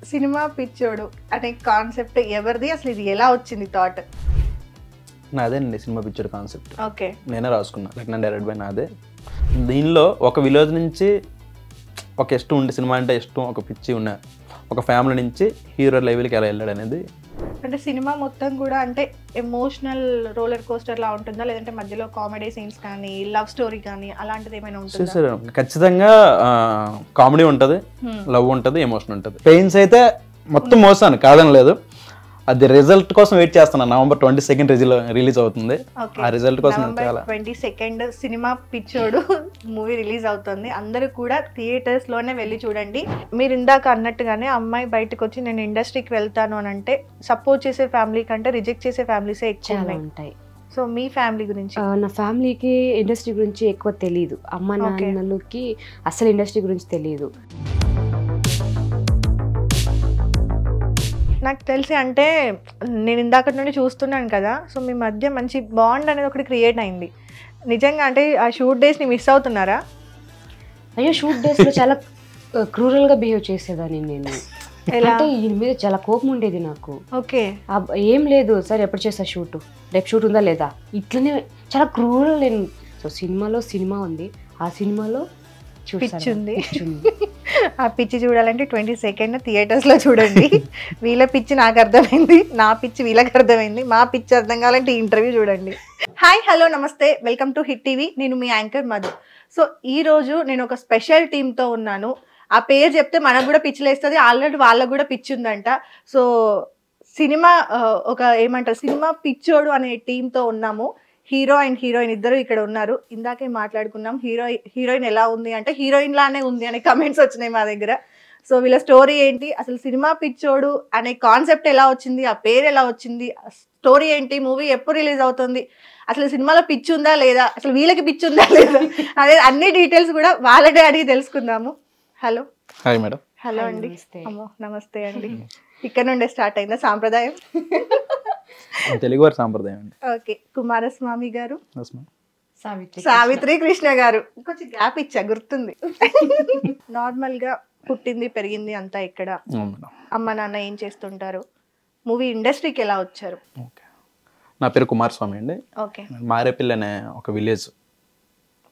Cinema పిచ్చోడు అనే concept ఎవరిది, అసలు ఇది ఎలా వచ్చింది థాట్? నాదేనండి సినిమా పిక్చర్ కాన్సెప్ట్. ఓకే, నేనే రాసుకున్నా, లెఫ్ట్ డైరెక్ట్ బై నాదే. దీనిలో ఒక విలేజ్ నుంచి ఒక ఇష్టం ఉండి సినిమా అంటే ఇష్టం, ఒక పిచ్చి ఉన్న ఒక ఫ్యామిలీ నుంచి హీరో లెవెల్కి ఎలా వెళ్ళాడు అనేది. అంటే సినిమా మొత్తం కూడా అంటే ఎమోషనల్ రోలర్ కోస్టర్ లా ఉంటుందా, లేదంటే మధ్యలో కామెడీ సీన్స్ కానీ లవ్ స్టోరీ కానీ అలాంటిది ఏమైనా ఉంటుందా? సరే, ఖచ్చితంగా కామెడీ ఉంటుంది, లవ్ ఉంటుంది, ఎమోషన్ ఉంటుంది. పెయిన్స్ అయితే మొత్తం మోసాను కాదని లేదు. అది రిజల్ట్ కోసం వెయిట్ చేస్తున్నాను. November 22 రిలీజ్ అవుతుంది. ఆ రిజల్ట్ కోసం November 22 సినిమా పిచ్చోడు మూవీ రిలీజ్ అవుతుంది. అందరూ కూడా థియేటర్స్ లోనే వెళ్ళి చూడండి. మీరు ఇందాక అన్నట్టుగానే అమ్మాయి బయటకు వచ్చి నేను ఇండస్ట్రీకి వెళ్తాను అని అంటే సపోర్ట్ చేసే ఫ్యామిలీ కంటే రిజెక్ట్ చేసే ఫ్యామిలీసే ఎక్కువ ఉంటాయి. సో మీ ఫ్యామిలీ గురించి? నా ఫ్యామిలీకి ఇండస్ట్రీ గురించి ఎక్కువ తెలియదు. అమ్మ నాన్నలకి అసలు ఇండస్ట్రీ గురించి తెలియదు. నాకు తెలిసి అంటే నేను ఇందాక నుండి చూస్తున్నాను కదా, సో మీ మధ్య మంచి బాండ్ అనేది ఒకటి క్రియేట్ అయింది. నిజంగా అంటే ఆ షూట్ డేస్ని మిస్ అవుతున్నారా? అయ్యో, షూట్ డేస్లో చాలా క్రూరల్గా బిహేవ్ చేసేదాన్ని నేను. అంటే ఈయన మీద చాలా కోపం ఉండేది నాకు. ఓకే, ఏం లేదు సార్, ఎప్పుడు చేస్తా షూట్, రేపు షూట్ ఉందా లేదా, ఇట్లనే చాలా క్రూరల్. నేను సో సినిమా ఉంది, ఆ సినిమాలో పిచ్చి ఉంది. ఆ పిచ్చి చూడాలంటే 22 థియేటర్స్లో చూడండి. వీళ్ళ పిచ్చి నాకు అర్థమైంది, నా పిచ్చి వీళ్ళకి అర్థమైంది, మా పిచ్చి అర్థం కావాలంటే ఈ ఇంటర్వ్యూ చూడండి. హాయ్, హలో, నమస్తే, వెల్కమ్ టు హిట్ టీవీ. నేను మీ యాంకర్ మధు. సో ఈరోజు నేను ఒక స్పెషల్ టీమ్తో ఉన్నాను. ఆ పేరు చెప్తే మనకు కూడా పిచ్చిలేస్తుంది, ఆల్రెడీ వాళ్ళకు కూడా పిచ్చి ఉందంట. సో సినిమా ఒక ఏమంటారు, సినిమా పిచ్చోడు అనే టీంతో ఉన్నాము. హీరో అండ్ హీరోయిన్ ఇద్దరు ఇక్కడ ఉన్నారు. ఇందాకే మాట్లాడుకున్నాం, హీరోయిన్ ఎలా ఉంది అంటే హీరోయిన్ లానే ఉంది అనే కమెంట్స్ వచ్చినాయి మా దగ్గర. సో వీళ్ళ స్టోరీ ఏంటి, అసలు సినిమా పిచ్చోడు అనే కాన్సెప్ట్ ఎలా వచ్చింది, ఆ పేరు ఎలా వచ్చింది, స్టోరీ ఏంటి, మూవీ ఎప్పుడు రిలీజ్ అవుతుంది, అసలు సినిమాలో పిచ్చి ఉందా లేదా, అసలు వీళ్ళకి పిచ్చి ఉందా లేదా, అదే అన్ని డీటెయిల్స్ కూడా వాళ్ళడే అడిగి తెలుసుకుందాము. హలో. Hi madam. హలో అండి. అమ్మో, నమస్తే అండి. ఇక్కడ నుండే స్టార్ట్ అయిందా సాంప్రదాయం? తెలుగు వారి సాంప్రదాయం అండి. ఓకే, కుమారస్వామి గారు, సావిత్రి కృష్ణ గారు. కొంచెం గ్యాప్ ఇచ్చా, గుర్తుంది. నార్మల్ గా పుట్టింది పెరిగింది అంతా ఇక్కడ. అమ్మ నాన్న ఏం చేస్తుంటారు, మూవీ ఇండస్ట్రీకి ఎలా వచ్చారు? నా పేరు కుమారస్వామి అండి. ఓకే. మారేపల్లి అనే ఒక విలేజ్,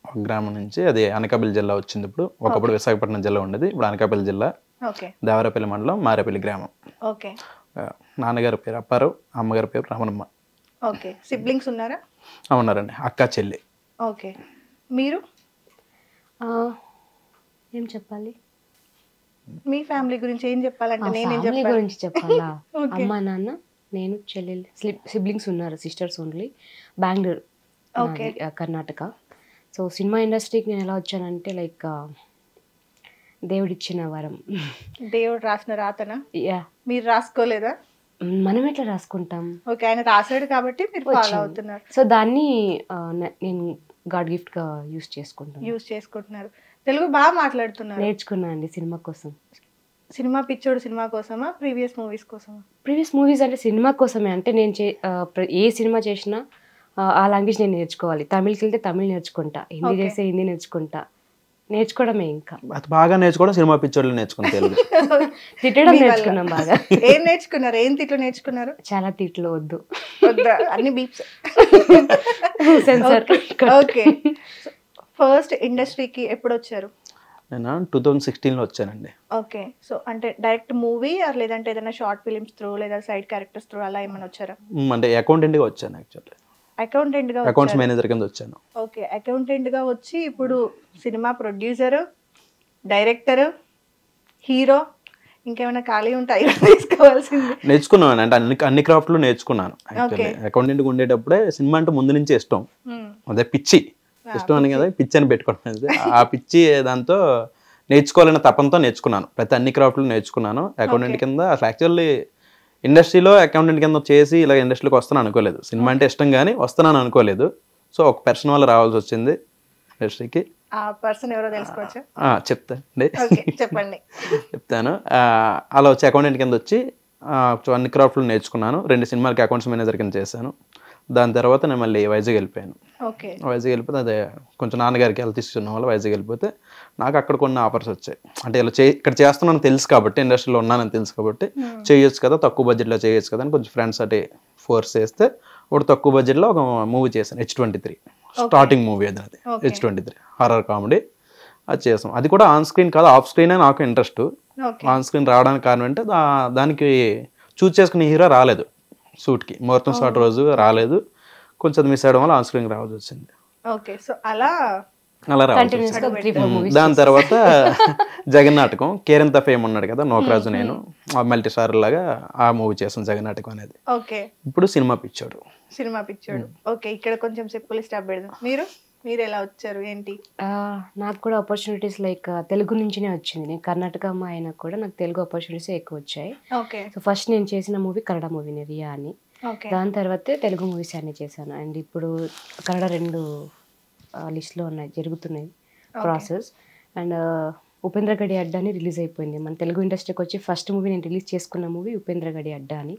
ఒక గ్రామం నుంచి, అది అనకాపల్లి జిల్లా వచ్చింది. ఒకప్పుడు విశాఖపట్నం జిల్లా ఉండేది, ఇప్పుడు అనకాపల్లి జిల్లా. దేవరపల్లి మండలం, మారేపల్లి గ్రామం. ఓకే. నాన్నగారి పేరు అప్పారావు, అమ్మగారి పేరు రమణమ్మ. ఓకే. సిబ్లింగ్స్ ఉన్నారా? ఉన్నారండి, అక్క చెల్లి. ఓకే. మీరు ఏం చెప్పాలి, మీ ఫ్యామిలీ గురించి ఏం చెప్పాలంటే నేనేం ఫ్యామిలీ గురించి చెప్పాలా? అమ్మ నాన్న, నేను, చెల్లెలు, సిబ్లింగ్స్ ఉన్నారు, sisters only. Bengaluru, Karnataka. So cinema ఇండస్ట్రీకి నేను ఎలా వచ్చానంటే లైక్ దేవుడిచ్చిన వరం. దేవుడు రాసిన రాతనా? మీరు రాసుకోలేదా? మనం ఎట్లా రాసుకుంటాం? ఓకే, ఆయన రాసాడు కాబట్టి మీరు ఫాలో అవుతున్నారు. సో దాన్ని నేను గాడ్ గిఫ్ట్ గా యూస్ చేసుకుంటున్నారు. తెలుగు బాగా మాట్లాడుతున్నారు. నేర్చుకున్నా అండి సినిమా కోసం. సినిమా పిచ్చోడు సినిమా కోసమా, ప్రీవియస్ మూవీస్ కోసమా? ప్రీవియస్ మూవీస్ అంటే సినిమా కోసమే. అంటే నేను ఏ సినిమా చేసినా ఆ లాంగ్వేజ్ నేను నేర్చుకోవాలి. తమిళకి వెళ్తే తమిళ్ నేర్చుకుంటా, హిందీ చేస్తే హిందీ నేర్చుకుంటా. నేర్చుకోవడమే ఇంకా. అది బాగా నేర్చుకోవడం సినిమా పిచ్చోళ్ళు నేర్చుకుని తెలుగు. తిట్టడం నేర్చుకున్నాం బాగా. ఏం నేర్చుకున్నారు, ఏం తిట్లు నేర్చుకున్నారు? చాలా తిట్లు వద్దు, అన్ని బీప్స్, సెన్సార్. ఓకే. ఫస్ట్ ఇండస్ట్రీకి ఎప్పుడు వచ్చారు? నేను 2016లో వచ్చానండి. ఓకే. సో అంటే డైరెక్ట్ మూవీ లేదంటే ఏదైనా షార్ట్ ఫిలిమ్స్ త్రూ లేదా సైడ్ క్యారెక్టర్స్ త్రూ అలా ఏమైనా వచ్చారా? అంటే అకౌంటెంట్గా వచ్చాను. యాక్చువల్లీ అకౌంట్స్ మేనేజర్ కింద వచ్చాను. ఓకే. అకౌంటెంట్ గా వచ్చి ఇప్పుడు సినిమా ప్రొడ్యూసర్, డైరెక్టర్, హీరో, ఇంకేమైనా ఖాళీ ఉంటాయి తీసుకోవాల్సింది? నేర్చుకున్నాను అంటే అన్ని క్రాఫ్ట్లు నేర్చుకున్నాను. అకౌంటెంట్గా ఉండేటప్పుడే సినిమా అంటే ముందు నుంచి ఇష్టం, అదే పిచ్చి ఇష్టం అని కదా, పిచ్చి అని పెట్టుకున్నాను. ఆ పిచ్చి దాంతో నేర్చుకోవాలనే తపంతో నేర్చుకున్నాను. ప్రతి అన్ని క్రాఫ్ట్లు నేర్చుకున్నాను అకౌంటెంట్ కింద. అసలు యాక్చువల్లీ ఇండస్ట్రీలో అకౌంటెంట్ కింద చేసి ఇలా ఇండస్ట్రీలోకి వస్తాను అనుకోలేదు. సినిమా అంటే ఇష్టం కానీ వస్తున్నాను అనుకోలేదు. సో ఒక పర్సన్ వల్ల రావాల్సి వచ్చింది ఇండస్ట్రీకి. ఆ పర్సన్ ఎవరో తెలుసుకోవచ్చా? చెప్తాండి, చెప్పండి. చెప్తాను. అలా వచ్చి అకౌంటెంట్ కింద వచ్చి అన్ని క్రాఫ్ట్లు నేర్చుకున్నాను. 2 సినిమాలకి అకౌంట్స్ మేనేజర్ కింద చేశాను. దాని తర్వాత నేను మళ్ళీ వైజాగ్ వెళ్ళిపోయాను. ఓకే. వైజాగ్ వెళ్ళిపోతే అదే కొంచెం నాన్నగారికి హెల్త్ ఇష్యూ ఉన్న వల్ల వైజాగ్ వెళ్ళిపోతే నాకు అక్కడ కొన్ని ఆఫర్స్ వచ్చాయి. అంటే ఇలా ఇక్కడ చేస్తున్నాను తెలుసు కాబట్టి, ఇండస్ట్రీలో ఉన్నానని తెలుసు కాబట్టి చేయొచ్చు కదా, తక్కువ బడ్జెట్లో చేయొచ్చు కదా అని కొంచెం ఫ్రెండ్స్ అటే ఫోర్స్ చేస్తే ఒకటి తక్కువ బడ్జెట్లో ఒక మూవీ చేశాను, H23. స్టార్టింగ్ మూవీ అది H23 హారర్ కామెడీ. అది చేసాం. అది కూడా ఆన్ స్క్రీన్ కాదు, ఆఫ్ స్క్రీనే నాకు ఇంట్రెస్ట్. ఆన్ స్క్రీన్ రావడానికి కారణం అంటే దానికి చూస్ చేసుకునే హీరో రాలేదు షూట్కి, ముహూర్తం షాట్ రోజు రాలేదు, కొంచెం మిస్ అవ్వడం వల్ల ఆన్ స్క్రీన్ రావాల్సి వచ్చింది. అలా రావాల్సి వచ్చింది. దాని తర్వాత జగన్నాటకం, కేరింత ఫేమ్ ఉన్నాడు కదా నోకరాజు, నేను మల్టీ స్టార్ లాగా ఆ మూవీ చేసాం జగన్నాటకం అనేది. ఇప్పుడు సినిమా పిచ్చోడు. ఓకే, ఇక్కడ కొంచెం సింపుల్ స్టాప్ పెడదాం. మీరు ఎలా వచ్చారు ఏంటి? నాకు కూడా ఆపర్చునిటీస్ లైక్ తెలుగు నుంచినే వచ్చింది. నేను కర్ణాటక అమ్మాయి అయినా కూడా నాకు తెలుగు ఆపర్చునిటీస్ ఎక్కువ వచ్చాయి. సో ఫస్ట్ నేను చేసిన మూవీ కన్నడ మూవీని రియా అని, దాని తర్వాతే తెలుగు మూవీస్ అన్ని చేశాను. అండ్ ఇప్పుడు కన్నడ 2 లిస్ట్లో ఉన్నాయి, జరుగుతున్నాయి ప్రాసెస్. అండ్ ఉపేంద్ర గడి అడ్డా అని రిలీజ్ అయిపోయింది. మన తెలుగు ఇండస్ట్రీకి వచ్చి ఫస్ట్ మూవీ నేను రిలీజ్ చేసుకున్న మూవీ ఉపేంద్ర గడి అడ్డా అని.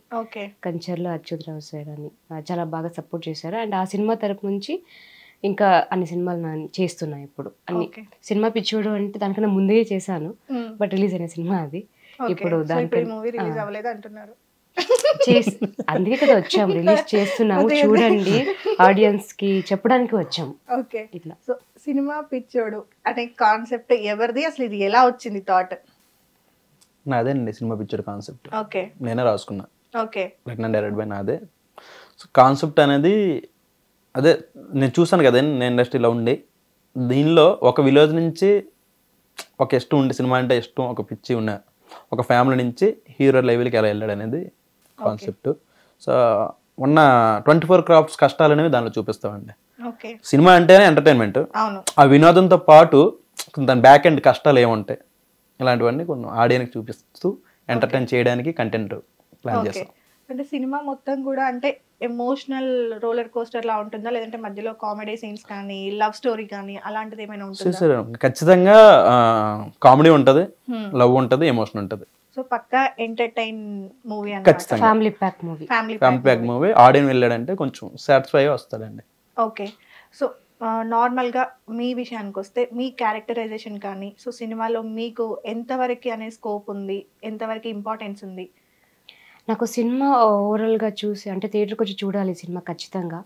కంచర్లో అచ్యుతరావు సార్ అని చాలా బాగా సపోర్ట్ చేశారు. అండ్ ఆ సినిమా తరపు నుంచి ఇంకా అన్ని సినిమాలు నేను చేస్తున్నా ఇప్పుడు. అన్ని సినిమా పిచ్చోడు అంటే దానికన్నా ముందే చేశాను, బట్ రిలీజ్ అయిన సినిమా అది. ఇప్పుడు అందుకే కదా వచ్చాము, రిలీజ్ చేస్తున్నాము, చూడండి ఆడియన్స్ కి చెప్పడానికి వచ్చాము. ఇట్లా సినిమా పిచ్చోడు అనే కాన్సెప్ట్ ఎవరిది, అసలు ఇది ఎలా వచ్చింది థాట్? నాదేనండి సినిమా పిచ్చోడు కాన్సెప్ట్. నేనే రాసుకున్నా, డైరెక్ట్ బై నాదే. సో కాన్సెప్ట్ అనేది అదే నేను చూసాను కదా, నేను ఇండస్ట్రీలో ఉండి దీనిలో ఒక విలేజ్ నుంచి ఒక ఇష్టం ఉండి, సినిమా అంటే ఇష్టం, ఒక పిచ్చి ఉన్న ఒక ఫ్యామిలీ నుంచి హీరో లెవెల్కి ఎలా వెళ్ళాడు అనేది కాన్సెప్ట్. సో ఉన్న 24 క్రాఫ్ట్స్ కష్టాలు అనేవి దానిలో చూపిస్తామండి. సినిమా అంటేనే ఎంటర్టైన్మెంట్, ఆ వినోదంతో పాటు దాని బ్యాక్ ఎండ్ కష్టాలు ఏముంటాయి ఇలాంటివన్నీ కొన్ని ఆడియన్కి చూపిస్తూ ఎంటర్టైన్ చేయడానికి కంటెంట్ ప్లాన్ చేస్తాం. అంటే సినిమా మొత్తం కూడా అంటే ఎమోషనల్ రోలర్ కోస్టర్ లా ఉంటుందా, లేదంటే మధ్యలో కామెడీ సీన్స్ కానీ లవ్ స్టోరీ కానీ అలాంటిది ఏమైనా ఉంటుందా? ఖచ్చితంగా కామెడీ ఉంటది, లవ్ ఉంటది, ఎమోషన్ ఉంటది. సో పక్కా ఎంటర్టైన్ మూవీ ఖచ్చితంగా ఫ్యామిలీ ప్యాక్ మూవీ. ఆడియన్ వెళ్ళాడంటే కొంచెం సాటిస్ఫై వస్తాడండి. ఓకే. సో నార్మల్గా మీ విషయానికి వస్తే మీ క్యారెక్టరైజేషన్ కానీ సో సినిమాలో మీకు ఎంతవరకు అనే స్కోప్ ఉంది, ఎంతవరకు ఇంపార్టెన్స్ ఉంది? నాకు సినిమా ఓవరాల్గా చూసి అంటే థియేటర్కి వచ్చి చూడాలి సినిమా ఖచ్చితంగా.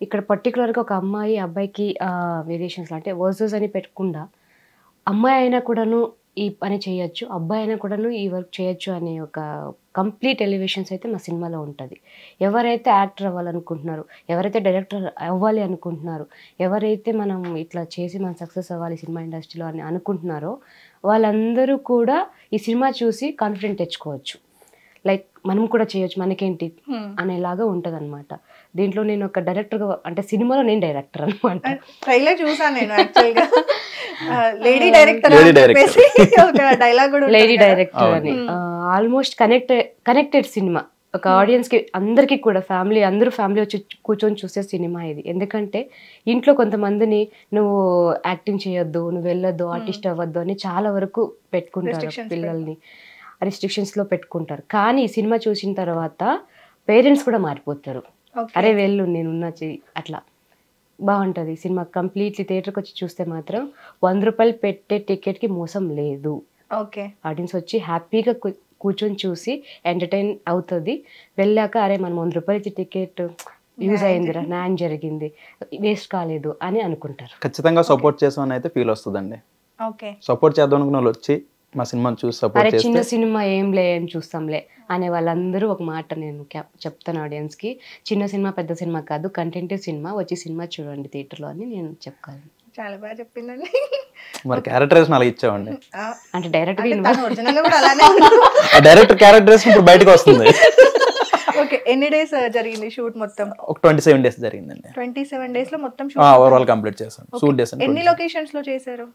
ఇక్కడ పర్టికులర్గా ఒక అమ్మాయి అబ్బాయికి వేరియేషన్స్ అంటే వర్సెస్ అని పెట్టకుండా అమ్మాయి అయినా కూడాను ఈ పని చేయొచ్చు, అబ్బాయి అయినా కూడాను ఈ వర్క్ చేయొచ్చు అనే ఒక కంప్లీట్ ఎలివేషన్స్ అయితే మా సినిమాలో ఉంటుంది. ఎవరైతే యాక్టర్ అవ్వాలనుకుంటున్నారు, ఎవరైతే డైరెక్టర్ అవ్వాలి అనుకుంటున్నారు, ఎవరైతే మనం ఇట్లా చేసి మనం సక్సెస్ అవ్వాలి సినిమా ఇండస్ట్రీలో అని అనుకుంటున్నారో వాళ్ళందరూ కూడా ఈ సినిమా చూసి కాన్ఫిడెంట్ తెచ్చుకోవచ్చు. లైక్ మనం కూడా చేయొచ్చు, మనకేంటి అనేలాగా ఉంటది అనమాట. దీంట్లో నేను ఒక డైరెక్టర్ గా అంటే సినిమాలో నేను డైరెక్టర్ అనమాట. ట్రైలర్ చూసాను నేను యాక్చువల్గా, లేడీ డైరెక్టర్ అని. ఆల్మోస్ట్ కనెక్టెడ్ సినిమా, ఒక ఆడియన్స్ కి అందరికి కూడా అందరూ ఫ్యామిలీ వచ్చి కూర్చొని చూసే సినిమా ఇది. ఎందుకంటే ఇంట్లో కొంతమందిని నువ్వు యాక్టింగ్ చేయొద్దు, నువ్వు వెళ్ళొద్దు, ఆర్టిస్ట్ అవ్వద్దు అని చాలా వరకు పెట్టుకుంటారు పిల్లల్ని, రిస్ట్రిక్షన్స్లో పెట్టుకుంటారు. కానీ ఈ సినిమా చూసిన తర్వాత పేరెంట్స్ కూడా మారిపోతారు, అరే వెళ్ళు నేనున్నా అట్లా బాగుంటుంది సినిమా. కంప్లీట్లీ థియేటర్కి వచ్చి చూస్తే మాత్రం 100 రూపాయలు పెట్టే టికెట్కి మోసం లేదు. ఆడియన్స్ వచ్చి హ్యాపీగా కూర్చొని చూసి ఎంటర్టైన్ అవుతుంది. వెళ్ళాక అరే మనం 100 రూపాయలు ఇచ్చి టికెట్ యూజ్ అయిందిరా, న్యాయం జరిగింది, వేస్ట్ కాలేదు అని అనుకుంటారు. ఖచ్చితంగా సపోర్ట్ చేసామని అయితే ఫీల్ వస్తుందండి. సపోర్ట్ చేద్దాం అనుకున్న వాళ్ళు వచ్చి మా సినిమాని చూసి సపోర్ట్ చేస్తే, చిన్న సినిమా ఏం లే అని చూస్తాంలే అనే వాళ్ళందరూ ఒక మాట నేను చెప్తాను ఆడియన్స్ కి, చిన్న సినిమా పెద్ద సినిమా కాదు, కంటెంటివ్ సినిమా, వచ్చి సినిమా చూడండి థియేటర్లో అని నేను చెప్పాలి. చాలా బాగా చెప్పిందండి. మరి క్యారెక్టరైజేషన్ అలా ఇచ్చామండి, అంటే డైరెక్ట్ క్యారెక్టరైజేషన్ ఇప్పుడు బయటకు వస్తుంది. ఓకే, ఎన్ని డేస్ జరిగింది షూట్ మొత్తం? ఒక 27 డేస్ జరిగిందండి. 27 డేస్ లో మొత్తం ఓవరాల్ కంప్లీట్ చేసాం. షూట్ డేస్ ఎన్ని లొకేషన్స్ లో చేశారు?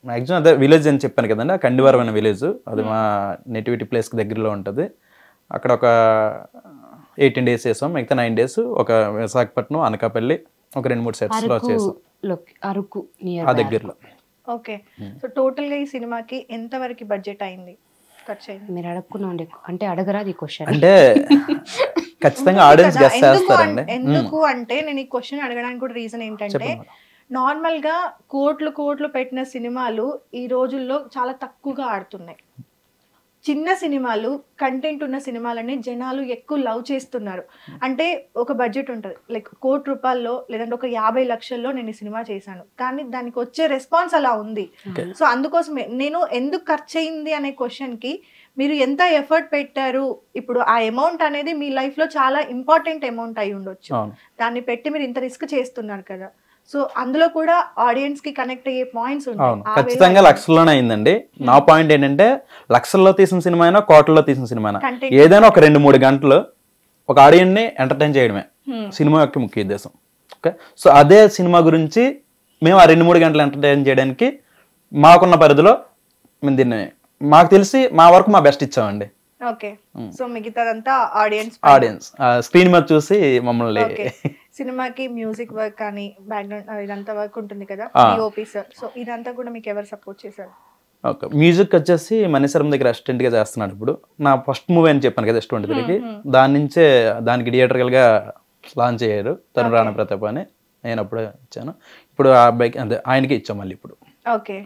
మ్యాక్సిమం అదే విలేజ్ అని చెప్పాను కదండి, ఆ కండివారం అనే విలేజ్, అది మా నెటివిటీ ప్లేస్కి దగ్గరలో ఉంటుంది. అక్కడ ఒక 18 డేస్ చేసాం. మిగతా 9 డేస్ ఒక విశాఖపట్నం, అనకాపల్లి, ఒక 2-3 సెట్స్లో చేసాం అరకు ఆ దగ్గరలో. ఓకే, సో టోటల్గా ఈ సినిమాకి ఎంత వరకు బడ్జెట్ అయింది, ఖర్చు అయింది? మీరు అడగకుండా ఉండే అంటే అడగరాది క్వశ్చన్. అంటే ఖచ్చితంగా ఆడియన్స్ గెస్ చేస్తారండి. ఎందుకు అంటే నేను ఈ క్వశ్చన్ అడగడానికి కూడా రీజన్ ఏంటంటే నార్మల్ గా కోట్లు పెట్టిన సినిమాలు ఈ రోజుల్లో చాలా తక్కువగా ఆడుతున్నాయి. చిన్న సినిమాలు, కంటెంట్ ఉన్న సినిమాలని జనాలు ఎక్కువ లవ్ చేస్తున్నారు. అంటే ఒక బడ్జెట్ ఉంటుంది, లైక్ ₹1,00,00,000 లేదంటే ఒక 50 లక్షల్లో నేను ఈ సినిమా చేశాను, కానీ దానికి వచ్చే రెస్పాన్స్ అలా ఉంది. సో అందుకోసమే నేను ఎందుకు ఖర్చు అయింది అనే క్వశ్చన్ కి మీరు ఎంత ఎఫర్ట్ పెట్టారు, ఇప్పుడు ఆ అమౌంట్ అనేది మీ లైఫ్ లో చాలా ఇంపార్టెంట్ అమౌంట్ అయి ఉండొచ్చు, దాన్ని పెట్టి మీరు ఇంత రిస్క్ చేస్తున్నారు కదా. సో అందులో కూడా ఆడియన్స్ కి కనెక్ట్ అయ్యే పాయింట్స్ ఉంటాయి. ఖచ్చితంగా లక్షల్లోనే అయిందండి. నా పాయింట్ ఏంటంటే లక్షల్లో తీసిన సినిమా అయినా కోట్లలో తీసిన సినిమా అయినా ఏదైనా ఒక 2-3 గంటలు ఒక ఆడియన్స్ ని ఎంటర్టైన్ చేయడమే సినిమా యొక్క ముఖ్య ఉద్దేశం. ఓకే, సో అదే సినిమా గురించి మేము ఆ 2-3 గంటలు ఎంటర్టైన్ చేయడానికి మాకున్న పరిధిలో మేము దీన్ని మాకు తెలిసి మా వరకు మా బెస్ట్ ఇచ్చామండి. ఓకే, సో మిగతాదంతా ఆడియన్స్ స్క్రీన్ మీద చూసి మమ్మల్ని. సినిమాకి మ్యూజిక్ వర్క్ కానీ బ్యాక్గ్రౌండ్ ఇదంతా వర్క్ ఉంటుంది కదా, సో ఇదంతా కూడా మీకు ఎవరు సపోర్ట్ చేశారు? ఓకే, మ్యూజిక్ వచ్చేసి మణిశర్మ దగ్గర అసిస్టెంట్ గా చేస్తున్నాడు. ఇప్పుడు నా ఫస్ట్ మూవీ అని చెప్పాను కదా S23కి, దాని నుంచే దానికి థియేటర్కల్ గా లాంచ్ అయ్యారు తరుణ్ రాణా ప్రతాప్ అని. నేను అప్పుడే ఇచ్చాను. ఇప్పుడు ఆ అబ్బాయికి అంటే ఆయనకి ఇచ్చాం మళ్ళీ ఇప్పుడు. ఓకే,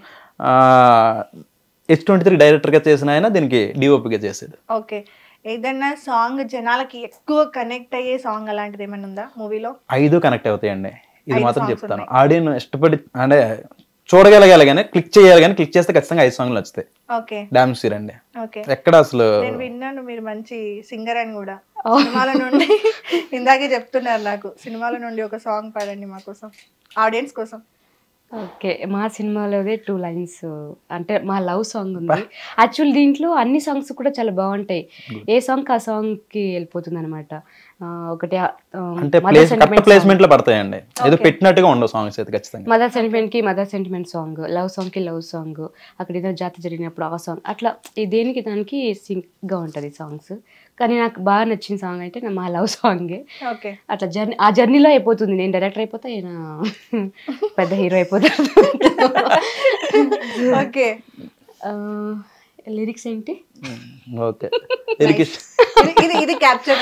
S23 డైరెక్టర్ గా చేసిన ఆయన దీనికి డిఓపిగా చేసేది. ఓకే, ఏదైనా సాంగ్ జనాలకి ఎక్కువ కనెక్ట్ అయ్యే సాంగ్ అలాంటిది ఏమైనా ఉందా మూవీలో? 5 కనెక్ట్ అవుతాయండి, ఇది మాత్రం చెప్తాను. ఆడియన్స్ ఇష్టపడి అంటే చూడగలగాలి కానీ క్లిక్ చేయాలి, కానీ క్లిక్ చేస్తే ఖచ్చితంగా 5 సాంగ్లు వస్తాయి. ఓకే, డాన్స్ అండి. ఓకే, ఎక్కడ అసలు నేను విన్నాను మీరు మంచి సింగర్ అని కూడా. సినిమాల నుండి ఇందాకే చెప్తున్నారు నాకు, సినిమాల నుండి ఒక సాంగ్ పాడండి మా కోసం, ఆడియన్స్ కోసం. ఓకే, మా సినిమాలోదే 2 లైన్స్ అంటే మా లవ్ సాంగ్ ఉంది. యాక్చువల్ దీంట్లో అన్ని సాంగ్స్ కూడా చాలా బాగుంటాయి, ఏ సాంగ్ ఆ సాంగ్ కి వెళ్ళిపోతుంది అనమాట. ఒకటి ప్లేస్మెంట్ లో పడతాయండి, ఏదో పెట్టినట్టుగా ఉండవు సాంగ్స్ అయితే ఖచ్చితంగా. మదర్ సెంటిమెంట్ కి mother sentiment song, love song కి లవ్ సాంగ్, అక్కడ ఏదో జాతర జరిగినప్పుడు ఆ సాంగ్, అట్లా దేనికి దానికి సింక్ గా ఉంటది సాంగ్స్. కానీ నాకు బాగా నచ్చిన సాంగ్ అంటే మా లవ్ సాంగే. అట్లా ఆ జర్నీలో అయిపోతుంది. నేను డైరెక్టర్ అయిపోతా, ఈయన పెద్ద హీరో అయిపోతా. ఓకే, లిరిక్స్ ఏంటి? ఓకే, ఇది క్యాప్చర్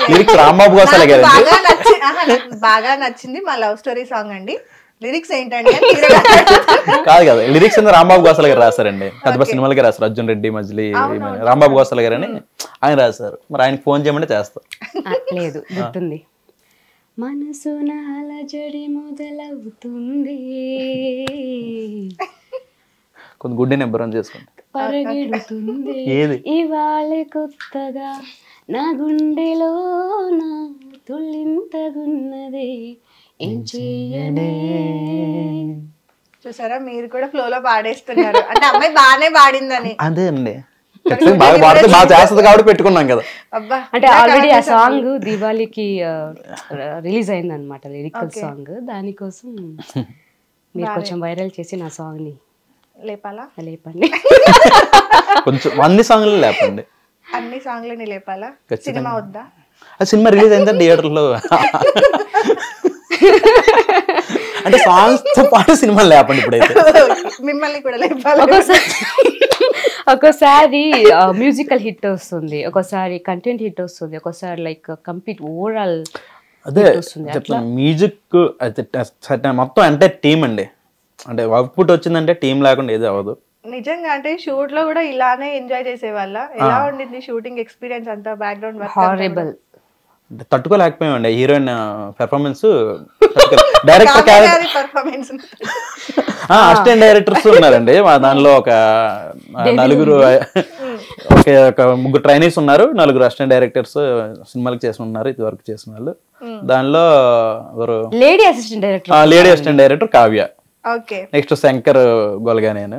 బాగా నచ్చింది మా లవ్ స్టోరీ సాంగ్ అండి. లిరిక్స్ ఏంటండి? కాదు కదా, లిరిక్స్ అంటే రాంబాబు గోసాల గారు రాశారండి, పెద్ద సినిమాలకి రాశారు. అర్జున్ రెడ్డి మజిలీ రాంబాబు గోసాల గారు అని ఆయన రాశారు. మరి ఆయనకి ఫోన్ చేయమంటే చేస్తాం. లేదు, గుర్తుంది. మనసు నాలజడి మొదలవుతుంది, కొంచెం గుడ్డి నెంబర్ అని చేసుకోండి. పరిగెడుతుంది ఇవాళ కొత్తగా నా గుండెలో నా తుళ్ళింతగున్నదే, ఏం చెయ్యనే. చూసారా, మీరు కూడా ఫ్లో లో పాడేస్తున్నారు, అంటే అమ్మాయి బాగానే పాడిందని. అదే అండి, బాగా పాడితే బాగా చేస్తుంది కాబట్టి పెట్టుకున్నాం కదా. అంటే ఆల్రెడీ ఆ సాంగ్ దివాళీకి రిలీజ్ అయింది అనమాట, లిరికల్ సాంగ్. దానికోసం మీరు కొంచెం వైరల్ చేసి నా సాంగ్ ని లేపండి. కొంచెం అన్ని సాంగ్లు లేపండి, అన్ని సాంగ్లని లేపాలా? సినిమా వద్దా? సినిమా రిలీజ్ అయిందా థియేటర్ లో? అంటే సాంగ్స్ తో పాటు సినిమా లేపండి ఇప్పుడైతే. మిమ్మల్ని కూడా లేపాలి. ఒక్కోసారి మ్యూజికల్ హిట్ వస్తుంది, ఒక్కోసారి కంటెంట్ హిట్ వస్తుంది, ఒక్కోసారి లైక్ కంప్లీట్ ఓవరాల్ అదే చెప్తాను. మ్యూజిక్ మొత్తం అంటే టీమ్ అండి, అంటే అవుట్పుట్ వచ్చిందంటే టీం లేకుండా ఏది అవ్వదు. నిజంగా అంటే షూట్ లో కూడా ఇలానే ఎంజాయ్ చేసేవాళ్ళ? ఎలా ఉండింది షూటింగ్ ఎక్స్పీరియన్స్ అంతా? బ్యాక్గ్రౌండ్ హారబుల్, తట్టుకోలేకపోయామండి heroine performance. Director performance, assistant directors ఉన్నారండి మా దానిలో. ఒక 3 ట్రైనీస్ ఉన్నారు, 4 అసిస్టెంట్ డైరెక్టర్స్ సినిమాలకు చేసి ఉన్నారు ఇది వరకు చేసిన వాళ్ళు. దానిలో lady assistant director Kavya, next Shankar గొలగానేను,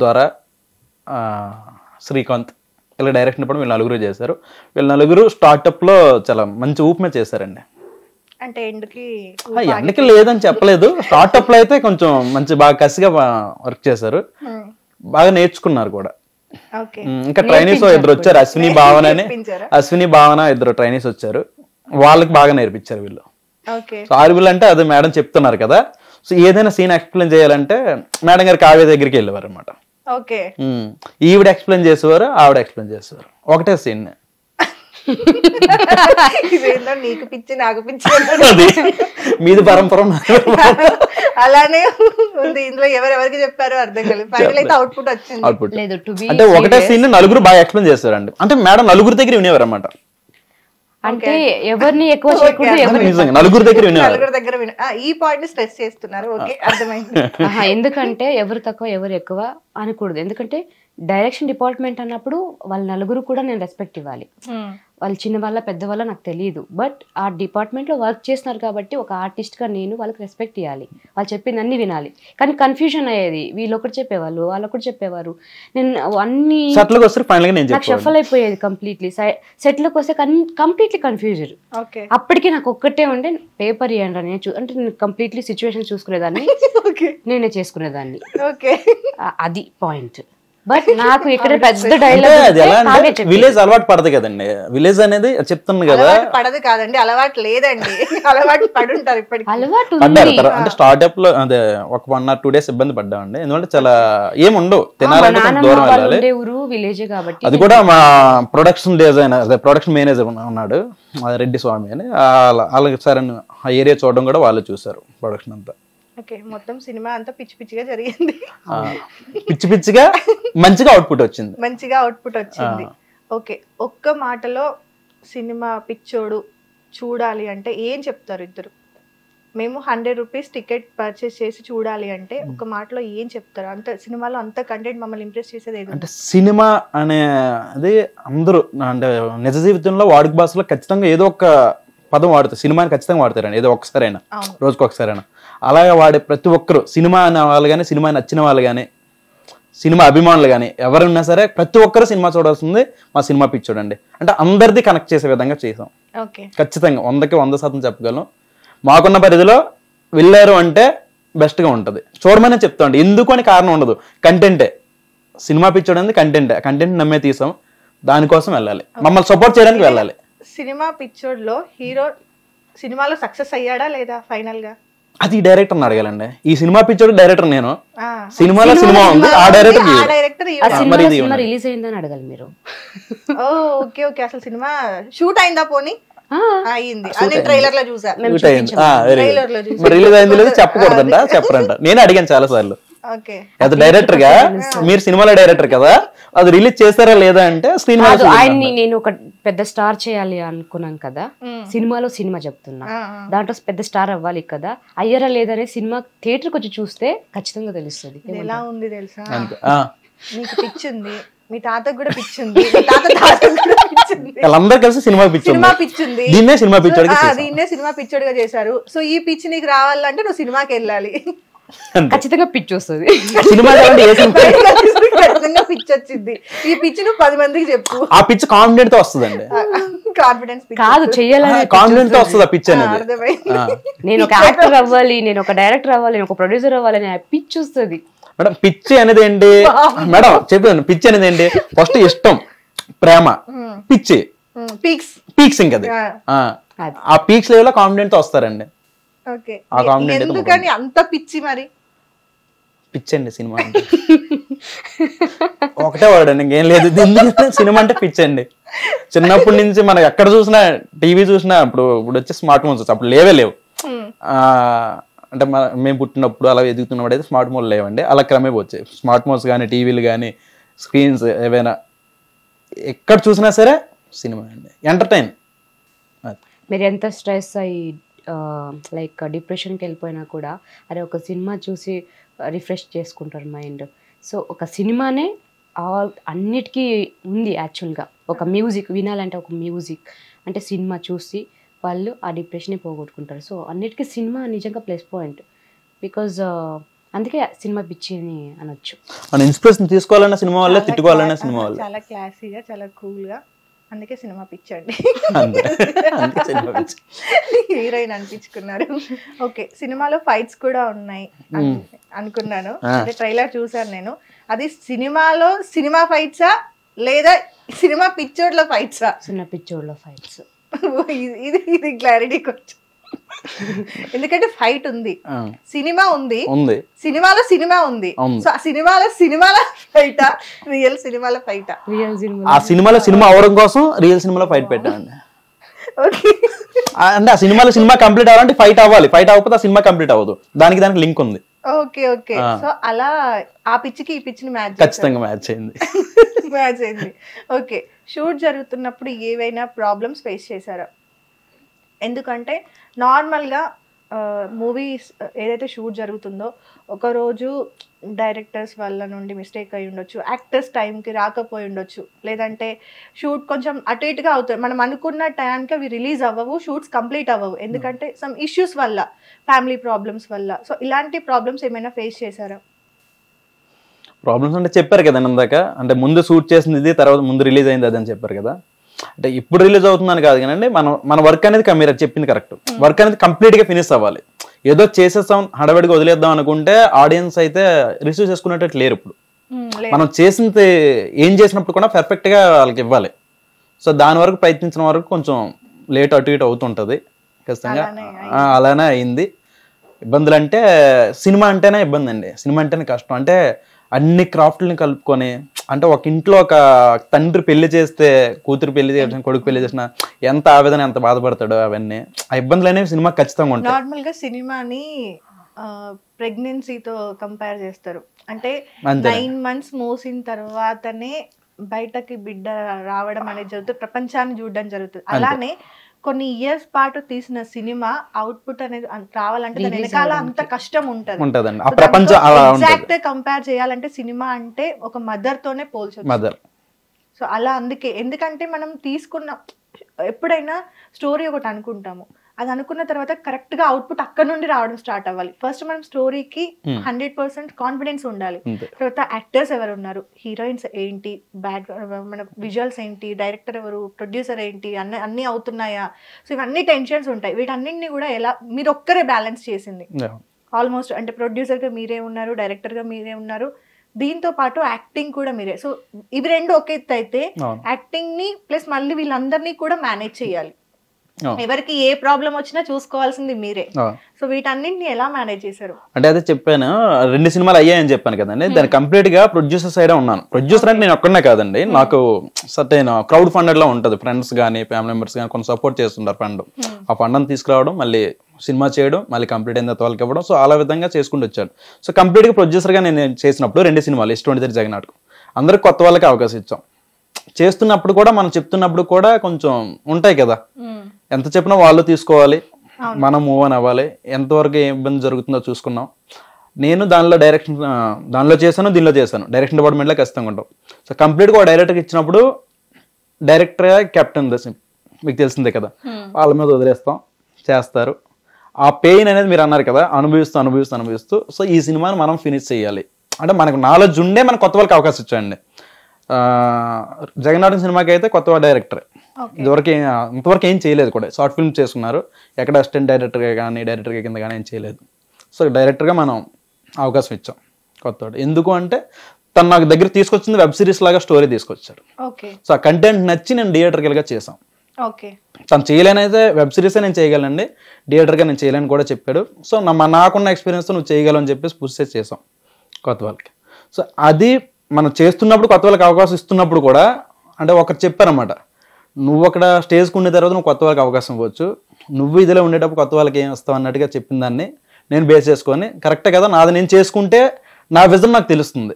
ద్వారా శ్రీకాంత్, ఇలా డైరెక్షన్ కూడా వీళ్ళు 4 చేశారు. వీళ్ళు 4 స్టార్ట్అప్ లో చాలా మంచి ఊపు మీద చేశారండి. అంటే ఎండకి లేదని చెప్పలేదు, స్టార్ట్అప్ లో అయితే కొంచెం మంచి బాగా కసిగా వర్క్ చేశారు, బాగా నేర్చుకున్నారు కూడా. ఇంకా ట్రైనీస్ 2 వచ్చారు, అశ్విని భావన 2 ట్రైనీస్ వచ్చారు, వాళ్ళకి బాగా నేర్పించారు వీళ్ళు. ఆర్బుల్ అంటే అదే మేడం చెప్తున్నారు కదా, సో ఏదైనా సీన్ ఎక్స్ప్లెయిన్ చేయాలంటే మేడం గారు కావ్య దగ్గరికి వెళ్ళేవారు అనమాట. ఈవిడ ఎక్స్ప్లెయిన్ చేసేవారు, ఆవిడ ఎక్స్ప్లెయిన్ చేసేవారు, ఒకటే సీన్. ఇదేందో నీకు పిచ్చి నాకు పిచ్చి అది మీది పరంపర అలానే ఉంది. ఇందులో ఎవరెవరికి చెప్పారో అర్థం కాలేదు. ఫైనల్ అయితే అవుట్పుట్ వచ్చింది. అవుట్పుట్ లేదు టు బి అంటే ఒకటే సీన్ నలుగురు బాగా ఎక్స్ప్లెయిన్ చేస్తారండి. అంటే మేడం నలుగురు దగ్గర వినేవారు అన్నమాట. అంటే ఎవరిని ఎక్కువ చేయకూడదు, ఎవరిని నిజంగా నలుగురు దగ్గర వినేవారు. నలుగురు దగ్గర ఈ పాయింట్ స్ట్రెస్ చేస్తున్నారు. ఓకే, అర్థమైంది. ఎందుకంటే ఎవరు తక్కువ ఎవరు ఎక్కువ అనకూడదు. ఎందుకంటే డైరెక్షన్ డిపార్ట్మెంట్ అన్నప్పుడు వాళ్ళ నలుగురు కూడా నేను రెస్పెక్ట్ ఇవ్వాలి. వాళ్ళు చిన్న వాళ్ళ పెద్ద వాళ్ళ నాకు తెలియదు, బట్ ఆ డిపార్ట్మెంట్లో వర్క్ చేస్తున్నారు కాబట్టి ఒక ఆర్టిస్ట్గా నేను వాళ్ళకి రెస్పెక్ట్ ఇవ్వాలి. వాళ్ళు చెప్పింది అన్ని వినాలి. కానీ కన్ఫ్యూజన్ అయ్యేది, వీళ్ళు ఒకటి చెప్పేవాళ్ళు వాళ్ళు ఒకటి చెప్పేవారు. నేను అన్ని నాకు షఫల్ అయిపోయేది కంప్లీట్లీ. సెట్లోకి వస్తే కంప్లీట్లీ కన్ఫ్యూజన్. అప్పటికి నాకు ఒక్కటే ఉండే పేపర్ ఇవ్వండి నేను అంటే నేను కంప్లీట్లీ సిచ్యువేషన్ చూసుకునేదాన్ని, నేనే చేసుకునేదాన్ని. అది పాయింట్. బట్ నాకు ఇక్కడ పెద్ద డైలాగ్ విలేజ్ అలవాటు పడదు కదండి. విలేజ్ అనేది చెప్తాను కదా, పడదు కాదండి, అలవాటు లేదండి. అలవాటు పడుంటారు ఇప్పటికి. అలవాటు అంటే స్టార్ట్అప్ లో అదే ఒక 1 or 2 days ఇబ్బంది పడ్డామండి. ఎందుకంటే చాలా ఏముండవు, తినాలంటే దూరం వెళ్ళాలి. విలేజ్ కాబట్టి అది కూడా మా ప్రొడక్షన్ డిజైనర్ అదే ప్రొడక్షన్ మేనేజర్ ఉన్నాడు రెడ్డి స్వామి అని, వాళ్ళకి సరే ఆ ఏరియా చూడడం కూడా వాళ్ళు చూసారు ప్రొడక్షన్ అంతా. ఓకే, మొత్తం సినిమా అంతా పిచ్చి పిచ్చిగా జరిగింది. పిచ్చి పిచ్చిగా మంచిగా అవుట్పుట్ వచ్చింది. మంచిగా అవుట్పుట్ వచ్చింది. ఓకే, ఒక్క మాటలో సినిమా పిచ్చోడు చూడాలి అంటే ఏం చెప్తారు ఇద్దరు? మేము 100 రూపీస్ టికెట్ పర్చేస్ చేసి చూడాలి అంటే ఒక మాటలో ఏం చెప్తారు? అంత సినిమాలో అంత కంటెంట్ మమ్మల్ని ఇంప్రెస్ చేసేది ఏది? అంటే సినిమా అనేది అందరూ అంటే నిజ జీవితంలో వాడుక భాషలో ఖచ్చితంగా ఏదో ఒక పదం వాడతారు. సినిమాని ఖచ్చితంగా వాడతారండి, ఏదో ఒక్కసారైనా, రోజుకి ఒకసారైనా. అలాగే వాడే ప్రతి ఒక్కరు సినిమా అనే వాళ్ళు కానీ, సినిమా నచ్చిన వాళ్ళు కానీ, సినిమా అభిమానులు కానీ ఎవరున్నా సరే ప్రతి ఒక్కరు సినిమా చూడాల్సింది మా సినిమా పిచ్చోడు అండి. అంటే అందరిది కనెక్ట్ చేసే విధంగా చేసాం. ఖచ్చితంగా 100కి 100% చెప్పగలను. మాకున్న పరిధిలో వెళ్ళారు అంటే బెస్ట్గా ఉంటుంది. చూడమనే చెప్తామండి, ఎందుకు అని కారణం ఉండదు. కంటెంటే సినిమా పిచ్చోడు అనేది, కంటెంట్ నమ్మే తీసాం, దానికోసం వెళ్ళాలి, మమ్మల్ని సపోర్ట్ చేయడానికి వెళ్ళాలి. సినిమా పిచ్చోడ్లో హీరో సినిమాలో సక్సెస్ అయ్యాడా లేదా ఫైనల్ గా? అది డైరెక్టర్ అడగాలండి. ఈ సినిమా పిచ్చోడు డైరెక్టర్ నేను, సినిమాలో సినిమా ఉంది, ఆ డైరెక్టర్ రిలీజ్ అయిందని అడగాలి మీరు. ఓకే ఓకే, అసలు సినిమా షూట్ అయిందా? పోనీ అయింది అని ట్రైలర్ లో చూసా. రిలీజ్ అయింది లేదు చెప్పకూడదంట, చెప్పరంట. నేను అడిగాను చాలా సార్లు. అది డైరెక్టర్ గా, మీరు సినిమాలో డైరెక్టర్ కదా, అది రిలీజ్ చేస్తారా లేదా అంటే స్క్రీన్ ఆయన్ని నేను ఒక పెద్ద స్టార్ చేయాలి అనుకున్నాను కదా, సినిమాలో సినిమా చెప్తున్నా, దాంట్లో పెద్ద స్టార్ అవ్వాలి కదా, అయ్యరా లేదనే సినిమా థియేటర్కి వచ్చి చూస్తే ఖచ్చితంగా తెలుస్తుంది. ఎలా ఉంది తెలుసా, మీకు పిచ్చింది, మీ తాతకు కూడా పిచ్చింది, వాళ్ళందరూ కలిసి సినిమా పిచ్చింది, దీన్నే సినిమా పిచ్చోడుగా చేశారు. సో ఈ పిచ్చి నీకు రావాలంటే నువ్వు సినిమాకి వెళ్ళాలి, ఖచ్చితంగా పిచ్చి వస్తుంది. ఖచ్చితంగా పిచ్చి వచ్చింది. ఈ పిచ్చి నువ్వు 10 మందికి చెప్పు. ఆ పిచ్చి కాన్ఫిడెంట్ తో వస్తుందండి. కాన్ఫిడెన్స్ కాదు, చెయ్యాలని కాన్ఫిడెంట్ తో వస్తుంది ఆ పిచ్చి అనేది. నేను ఒక యాక్టర్ అవ్వాలి, నేను ఒక డైరెక్టర్ అవ్వాలి, నేను ఒక ప్రొడ్యూసర్ అవ్వాలి అని పిచ్చి వస్తుంది. మేడం పిచ్చి అనేది ఏంటి మేడం చెప్పాను, పిచ్చి అనేది ఏంటి? ఫస్ట్ ఇష్టం, ప్రేమ, పిచ్చి, పీక్స్ ఇంకా ఆ పీక్స్ లెవెల్ లో కాన్ఫిడెంట్ తో వస్తారండి. ఎందుకని అంత పిచ్చి? మరి పిచ్చి అండి సినిమా అంటే. ఒకటే వర్డ్ అండి, ఇంకేం లేదు. సినిమా అంటే పిచ్చి అండి. చిన్నప్పటి నుంచి మనం ఎక్కడ చూసినా, టీవీ చూసినా, ఇప్పుడు వచ్చే స్మార్ట్ ఫోన్స్ అప్పుడు లేవు. అంటే మేము పుట్టినప్పుడు అలా ఎదుగుతున్నప్పుడు అయితే స్మార్ట్ ఫోన్లు లేవండి, అలా క్రమే వచ్చాయి స్మార్ట్ ఫోన్స్ కానీ, టీవీలు కానీ, స్క్రీన్స్ ఏవైనా. ఎక్కడ చూసినా సరే సినిమా అండి, ఎంటర్టైన్. మీరు ఎంత స్ట్రెస్ అయ్యి లైక్ డిప్రెషన్కి వెళ్ళిపోయినా కూడా అరే ఒక సినిమా చూసి రిఫ్రెష్ చేసుకుంటారు మైండ్. సో ఒక సినిమానే అన్నిటికీ ఉంది యాక్చువల్గా. ఒక మ్యూజిక్ వినాలంటే ఒక మ్యూజిక్ అంటే సినిమా చూసి వాళ్ళు ఆ డిప్రెషన్ని పోగొట్టుకుంటారు. సో అన్నిటికీ సినిమా నిజంగా ప్లస్ పాయింట్. బికాజ్ అందుకే సినిమా పిచ్చి అని అనొచ్చు. మన ఇన్స్పిరేషన్ తీసుకోవాలన్నా సినిమా వల్ల, తిట్టుకోవాలన్నా సినిమా వల్ల. చాలా క్లాసీగా, చాలా కూల్గా, అందుకే సినిమా పిచ్చండి. హీరోయిన్ అనిపించుకున్నారు. ఓకే, సినిమాలో ఫైట్స్ కూడా ఉన్నాయి అనుకున్నాను, అంటే ట్రైలర్ చూసాను నేను. అది సినిమాలో సినిమా ఫైట్సా లేదా సినిమా పిచ్చోడ్లో ఫైట్సా? సినిమా పిచ్చోడ్లో ఫైట్స్. ఇది క్లారిటీ కొంచెం ఎందుకంటే ఫైట్ ఉంది, సినిమా ఉంది, సినిమాలో ఉంది. అవును. సో ఆ సినిమాల ఫైటా, రియల్ సినిమాల ఫైటా? రియల్ ఆ సినిమాలో సినిమా అవడం కోసం రియల్ సినిమాలో ఫైట్ పెట్టామండి. ఓకే. అంటే ఆ సినిమాలో సినిమా కంప్లీట్ అవ్వాలంటే ఫైట్ అవ్వాలి, ఫైట్ అవ్వకపోతే ఆ సినిమా కంప్లీట్ అవ్వదు. దానికి లింక్ ఉంది. Okay okay. సో అలా ఆ పిచ్చికి ఈ పిచ్చిని మ్యాచ్ ఖచ్చితంగా మ్యాచ్ అయింది. మ్యాచ్ అయింది. ఓకే. షూట్ జరుగుతున్నప్పుడు ఏవైనా ప్రాబ్లమ్స్ ఫేస్ చేశారా? ఎందుకంటే నార్మల్గా మూవీస్ ఏదైతే షూట్ జరుగుతుందో ఒకరోజు డైరెక్టర్స్ వల్ల నుండి మిస్టేక్ అయి ఉండొచ్చు, యాక్టర్స్ టైంకి రాకపోయి ఉండొచ్చు, లేదంటే షూట్ కొంచెం అటు ఇటుగా అవుతుంది. మనం అనుకున్న టైంకి అవి రిలీజ్ అవ్వవు, షూట్స్ కంప్లీట్ అవ్వవు, ఎందుకంటే సమ్ ఇష్యూస్ వల్ల, ఫ్యామిలీ ప్రాబ్లమ్స్ వల్ల. సో ఇలాంటి ప్రాబ్లమ్స్ ఏమైనా ఫేస్ చేశారా? ప్రాబ్లమ్స్ అంటే చెప్పారు కదా ఇందాక, అంటే ముందు షూట్ చేసింది ఇది, తర్వాత ముందు రిలీజ్ అయింది అది అని చెప్పారు కదా. అంటే ఇప్పుడు రిలీజ్ అవుతుందని కాదు కానీ మన వర్క్ అనేది మీరు చెప్పింది కరెక్ట్, వర్క్ అనేది కంప్లీట్గా ఫినిష్ అవ్వాలి. ఏదో చేసేస్తాం హడావిడిగా వదిలేద్దాం అనుకుంటే ఆడియన్స్ అయితే రిసీవ్ చేసుకునేటట్టు లేరు. ఇప్పుడు మనం చేసింది ఏం చేసినప్పుడు కూడా పర్ఫెక్ట్గా వాళ్ళకి ఇవ్వాలి. సో దాని వరకు ప్రయత్నించిన వరకు కొంచెం లేట్ అటు ఇటు అవుతుంటుంది ఖచ్చితంగా. అలానే అయింది. ఇబ్బందులు అంటే సినిమా అంటేనే ఇబ్బంది అండి, సినిమా అంటేనే కష్టం. అంటే అన్ని క్రాఫ్ట్లని కలుపుకొని, అంటే ఒక ఇంట్లో ఒక తండ్రి పెళ్లి చేస్తే కూతురు పెళ్లి చేసిన, కొడుకు పెళ్లి చేసిన ఎంత ఆవేదన, ఎంత బాధపడతాడో అవన్నీ, ఆ ఇబ్బందులు అనేవి సినిమా ఖచ్చితంగా ఉంటాయి. నార్మల్ గా సినిమాని ప్రెగ్నెన్సీతో కంపేర్ చేస్తారు. అంటే 9 months మోసిన తర్వాతనే బయటకి బిడ్డ రావడం అనేది జరుగుతుంది, ప్రపంచాన్ని చూడడం జరుగుతుంది. అలానే కొన్ని ఇయర్స్ పాటు తీసిన సినిమా అవుట్పుట్ అనేది రావాలంటే దాని వెనకాల అంత కష్టం ఉంటుంది. ఎగ్జాక్ట్ కంపేర్ చేయాలంటే సినిమా అంటే ఒక మదర్ తోనే పోల్చొచ్చు. సో అలా అందుకే, ఎందుకంటే మనం తీసుకున్న ఎప్పుడైనా స్టోరీ ఒకటి అనుకుంటాము, అది అనుకున్న తర్వాత కరెక్ట్ గా అవుట్పుట్ అక్కడ నుండి రావడం స్టార్ట్ అవ్వాలి. ఫస్ట్ మనం స్టోరీకి 100% కాన్ఫిడెన్స్ ఉండాలి. తర్వాత యాక్టర్స్ ఎవరు ఉన్నారు, హీరోయిన్స్ ఏంటి, మన విజువల్స్ ఏంటి, డైరెక్టర్ ఎవరు, ప్రొడ్యూసర్ ఏంటి, అన్ని అవుతున్నాయా. సో ఇవన్నీ టెన్షన్స్ ఉంటాయి. వీటన్నింటినీ కూడా ఎలా మీరు ఒక్కరే బ్యాలెన్స్ చేసింది ఆల్మోస్ట్. అంటే ప్రొడ్యూసర్ గా మీరే ఉన్నారు, డైరెక్టర్ గా మీరే ఉన్నారు, దీంతో పాటు యాక్టింగ్ కూడా మీరే. సో ఇవి రెండు ఒక ఎత్తు అయితే యాక్టింగ్ ని ప్లస్ మళ్ళీ వీళ్ళందరినీ కూడా మేనేజ్ చేయాలి. ఎవరికి ఏ ప్రాబ్లం వచ్చినా చూసుకోవాల్సింది మీరే. సో వీటన్నింటిని ఎలా మేనేజ్ చేశారు? అంటే అదే చెప్పాను, 2 సినిమాలు అయ్యాయని చెప్పాను కదండి. దాని కంప్లీట్ గా ప్రొడ్యూసర్ సైడ్ ఉన్నాను. ప్రొడ్యూసర్ అంటే నేను ఒక్కడనే కాదండి, నాకు సర్టైన్ క్రౌడ్ ఫండెడ్ లా ఉంటది. ఫ్రెండ్స్ కానీ ఫ్యామిలీ మెంబర్స్ కానీ కొంచెం సపోర్ట్ చేస్తుంటారు ఫండ్. ఆ ఫండ్ తీసుకురావడం, మళ్ళీ సినిమా చేయడం, మళ్ళీ కంప్లీట్ అయిన తర్వాత వాళ్ళకి ఇవ్వడం. సో అలా విధంగా చేసుకుంటూ వచ్చాడు. సో కంప్లీట్ గా ప్రొడ్యూసర్ గా నేను చేసినప్పుడు 2 సినిమాలు ఇష్టం జగన్నాటకం, అందరికి కొత్త వాళ్ళకి అవకాశం ఇచ్చాం. చేస్తున్నప్పుడు కూడా మనం చెప్తున్నప్పుడు కూడా కొంచెం ఉంటాయి కదా, ఎంత చెప్పినా వాళ్ళు తీసుకోవాలి, మనం మూవ్ అని అవ్వాలి. ఎంతవరకు ఏ ఇబ్బంది జరుగుతుందో చూసుకున్నాం. నేను దానిలో చేశాను, దీనిలో చేశాను. డైరెక్షన్ డిపార్ట్మెంట్లో ఖచ్చితంగా ఉంటాం. సో కంప్లీట్గా డైరెక్టర్కి ఇచ్చినప్పుడు డైరెక్టర్గా కెప్టెన్ మీకు తెలిసిందే కదా, వాళ్ళ మీద వదిలేస్తాం, చేస్తారు. ఆ పెయిన్ అనేది మీరు అన్నారు కదా, అనుభవిస్తూ సో ఈ సినిమాని మనం ఫినిష్ చేయాలి అంటే మనకు నాలెడ్జ్ ఉండే మనం కొత్త వాళ్ళకి అవకాశం ఇచ్చాయండి. జగన్నాథం సినిమాకి అయితే కొత్త డైరెక్టర్, ఇంతవరకు ఏం చేయలేదు కూడా. షార్ట్ ఫిల్మ్ చేసుకున్నారు, ఎక్కడ అసిస్టెంట్ డైరెక్టర్గా కానీ డైరెక్టర్గా కింద కానీ ఏం చేయలేదు. సో డైరెక్టర్గా మనం అవకాశం ఇచ్చాం కొత్త. ఎందుకు అంటే తను నాకు దగ్గర తీసుకొచ్చింది వెబ్ సిరీస్ లాగా స్టోరీ తీసుకొచ్చాడు. సో ఆ కంటెంట్ నచ్చి నేను థియేటర్గా చేసాం. తను చేయలేనైతే వెబ్ సిరీసే నేను చేయగలండి, థియేటర్గా నేను చేయలేని కూడా చెప్పాడు. సో నాకున్న ఎక్స్పీరియన్స్తో నువ్వు చేయగలవు అని చెప్పేసి పుష్ చేసాం కొత్త వాళ్ళకి. సో అది మనం చేస్తున్నప్పుడు కొత్త వాళ్ళకి అవకాశం ఇస్తున్నప్పుడు కూడా అంటే ఒకరు చెప్పారన్నమాట, నువ్వు అక్కడ స్టేజ్కి ఉండే తర్వాత నువ్వు కొత్త వాళ్ళకి అవకాశం ఇవ్వచ్చు, నువ్వు ఇదిలో ఉండేటప్పుడు కొత్త వాళ్ళకి ఏం వస్తావు అన్నట్టుగా చెప్పిన దాన్ని నేను బేస్ చేసుకొని కరెక్టే కదా, నాది నేను చేసుకుంటే నా విజన్ నాకు తెలుస్తుంది,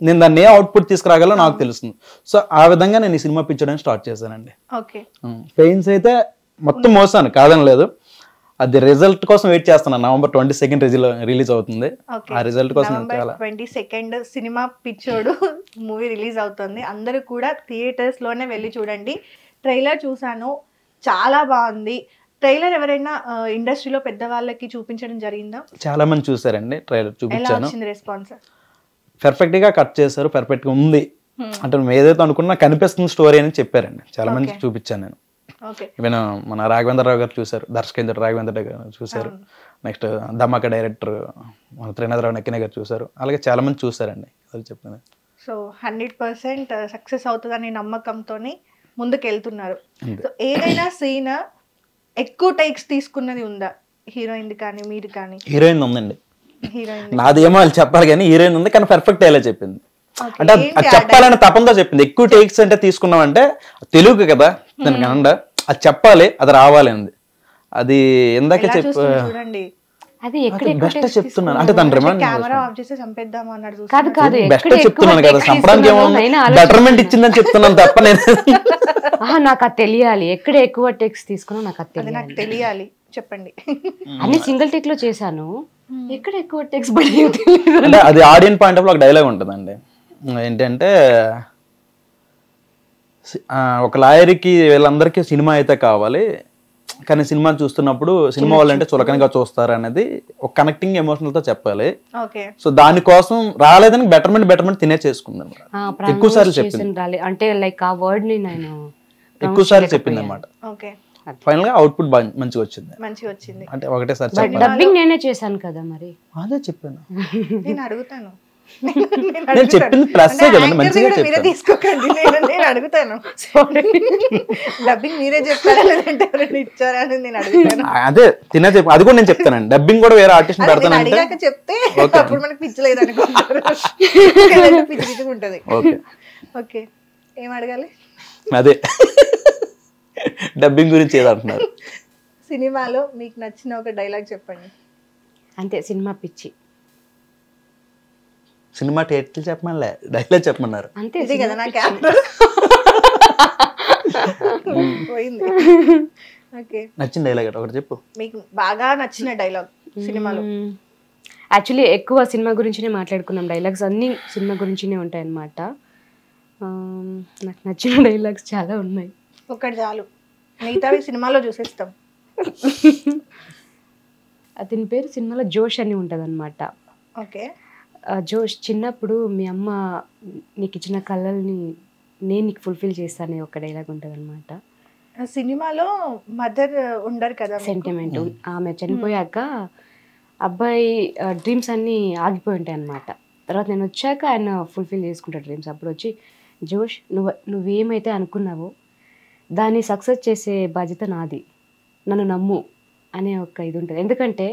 నేను దాన్ని ఏ అవుట్పుట్ తీసుకురాగలో నాకు తెలుస్తుంది. సో ఆ విధంగా నేను ఈ సినిమా పిచ్చడానికి స్టార్ట్ చేశానండి. పెయిన్స్ అయితే మొత్తం మోసాను కాదని లేదు, అది రిజల్ట్ కోసం వెయిట్ చేస్తున్నాను. November 22 రిలీజ్ అవుతుంది. ఆ రిజల్ట్ కోసం November 22 సినిమా పిచ్చోడు మూవీ రిలీజ్ అవుతుంది. అందరూ కూడా థియేటర్స్ లోనే వెళ్ళి చూడండి. ట్రైలర్ చూసాను, చాలా బాగుంది. ట్రైలర్ ఎవరైనా ఇండస్ట్రీలో పెద్దవాళ్ళకి చూపించడం జరిగిందా? చాలా మంది చూసారండి, ట్రైలర్ చూపించాను. రెస్పాన్స్ పర్ఫెక్ట్ గా కట్ చేశారు, పర్ఫెక్ట్ గా ఉంది అంటే నువ్వు ఏదైతే అనుకున్నా కనిపిస్తుంది స్టోరీ అని చెప్పారండి. చాలా మంది చూపించాను నేను. ఈవెన్ మన రాఘవేంద్రరావు గారు చూశారు, దర్శకేంద్ర రాఘవేంద్ర గారు చూశారు, నెక్స్ట్ ధమాకా డైరెక్టర్ మన త్రినాథరావు నక్కినే గారు చూశారు. అలాగే చాలా మంది చూసారండి. అది చెప్పాను. సో 100% సక్సెస్ అవుతుందని నమ్మకంతో ముందుకు వెళ్తున్నారు. ఏదైనా సీన్ ఎక్కువ టేక్స్ తీసుకున్నది ఉందా హీరోయిన్ కానీ మీరు కానీ? హీరోయిన్ ఉందండి, హీరోయిన్ నాదేమో వాళ్ళు చెప్పాలి కానీ హీరోయిన్ ఉంది, కానీ పర్ఫెక్ట్ అయ్యేలా చెప్పింది. అంటే అది చెప్పాలని తపంతో చెప్పింది. ఎక్కువ టేక్స్ అంటే తీసుకున్నామంటే తెలుగు కదా దానికి అండ అది చెప్పాలి, అది రావాలి అంది. అది ఇందాకే చూడండి, అది ఎక్కడ బెస్ట్ చెప్తున్నాను అంటే తను రిమైండ్ కెమెరా ఆఫ్ చేసి చంపేద్దాము అన్నాడు. కాదు కాదు, బెస్ట్ చెప్తున్నాను కదా, చంపడానికి ఏమో బెటర్మెంట్ ఇచ్చిందని చెప్తున్నాను తప్ప నేను నాకు అది తెలియాలి, ఎక్కడ ఎక్కువ టేక్స్ తీసుకున్నా నాకు అది నాకు తెలియాలి, చెప్పండి. అన్ని సింగిల్ టేక్ లో చేశాను, ఎక్కడ ఎక్కువ టేక్స్ అంటే అది ఆడియన్స్ పాయింట్ ఆఫ్ లో ఒక డైలాగ్ ఉంటుందండి. ఏంటంటే ఒక లాయర్కి వీళ్ళందరికీ సినిమా అయితే కావాలి, కానీ సినిమా చూస్తున్నప్పుడు సినిమా వాళ్ళంటే చులకనగా చూస్తారు అనేది ఒక కనెక్టింగ్ ఎమోషనల్ తో చెప్పాలి. సో దానికోసం రాలేదని బెటర్మెంట్ తినే చేసుకుంది, ఎక్కువ సార్లు చెప్పింది. అంటే లైక్ ఆ వర్డ్ ని నేను ఎక్కువ సార్లు చెప్పింది అనమాట. ఫైనల్ గా అవుట్పుట్ మంచిగా వచ్చింది. అంటే ఒకటేసారి డబ్బింగ్ నేనే చేశాను కదా, మరి అదే చెప్పాను. నేను అడుగుతాను, నేను చెప్పింది ప్లస్ కదండి, మంచిగా మీరే తీసుకోకండి, నేను అడుగుతాను. డబ్బింగ్ మీరే చెప్తారా లేదంటే ఎవరైనా ఇచ్చారా అని నేను అడుగుతాను. అదే తినే చెప్పి అది కూడా నేను చెప్తానండి. డబ్బింగ్ కూడా వేరే ఆర్టిస్ట్ పెడతాను అడిగాక చెప్తే అప్పుడు మనకి పిచ్చలేదు అనుకుంటారు, పిచ్చి ఉంటది. ఓకే, ఏం అడగాలి? అదే డబ్బింగ్ గురించి ఏదంటున్నారు. సినిమాలో మీకు నచ్చిన ఒక డైలాగ్ చెప్పండి. అంతే, సినిమా పిచ్చి. సినిమా టైటిల్ చెప్పమని డైలాగ్ చెప్పమన్నారు. అంతే ఇదే కదా నా కెమెరా పోయింది. ఓకే, నచ్చిన డైలాగ్ ఒకటి చెప్పు, మీకు బాగా నచ్చిన డైలాగ్ సినిమాలో. యాక్చువల్లీ ఎక్కువ సినిమా గురించినే మాట్లాడుకున్నాం, డైలాగ్స్ అన్ని సినిమా గురించినే ఉంటాయి అన్నమాట. నాకు నచ్చిన డైలాగ్స్ చాలా ఉన్నాయి, ఒకటి చాలు, మిగతావి సినిమాలో చూసేస్తాం. అతని పేరు సినిమాలో జోష్ అని ఉంటుంది అనమాట. ఓకే, జోష్, చిన్నప్పుడు మీ అమ్మ నీకు ఇచ్చిన కళల్ని నేను నీకు ఫుల్ఫిల్ చేస్తానే ఒక డైలాగ్ ఉంటుంది అనమాట. సినిమాలో మదర్ ఉండరు కదా, సెంటిమెంట్. ఆమె చనిపోయాక అబ్బాయి డ్రీమ్స్ అన్నీ ఆగిపోయి ఉంటాయి అనమాట. తర్వాత నేను వచ్చాక ఆయన ఫుల్ఫిల్ చేసుకుంటాడు డ్రీమ్స్. అప్పుడు వచ్చి జోష్ నువ్వేమైతే అనుకున్నావో దాన్ని సక్సెస్ చేసే బాధ్యత నాది, నన్ను నమ్ము అనే ఒక ఇది ఉంటుంది. ఎందుకంటే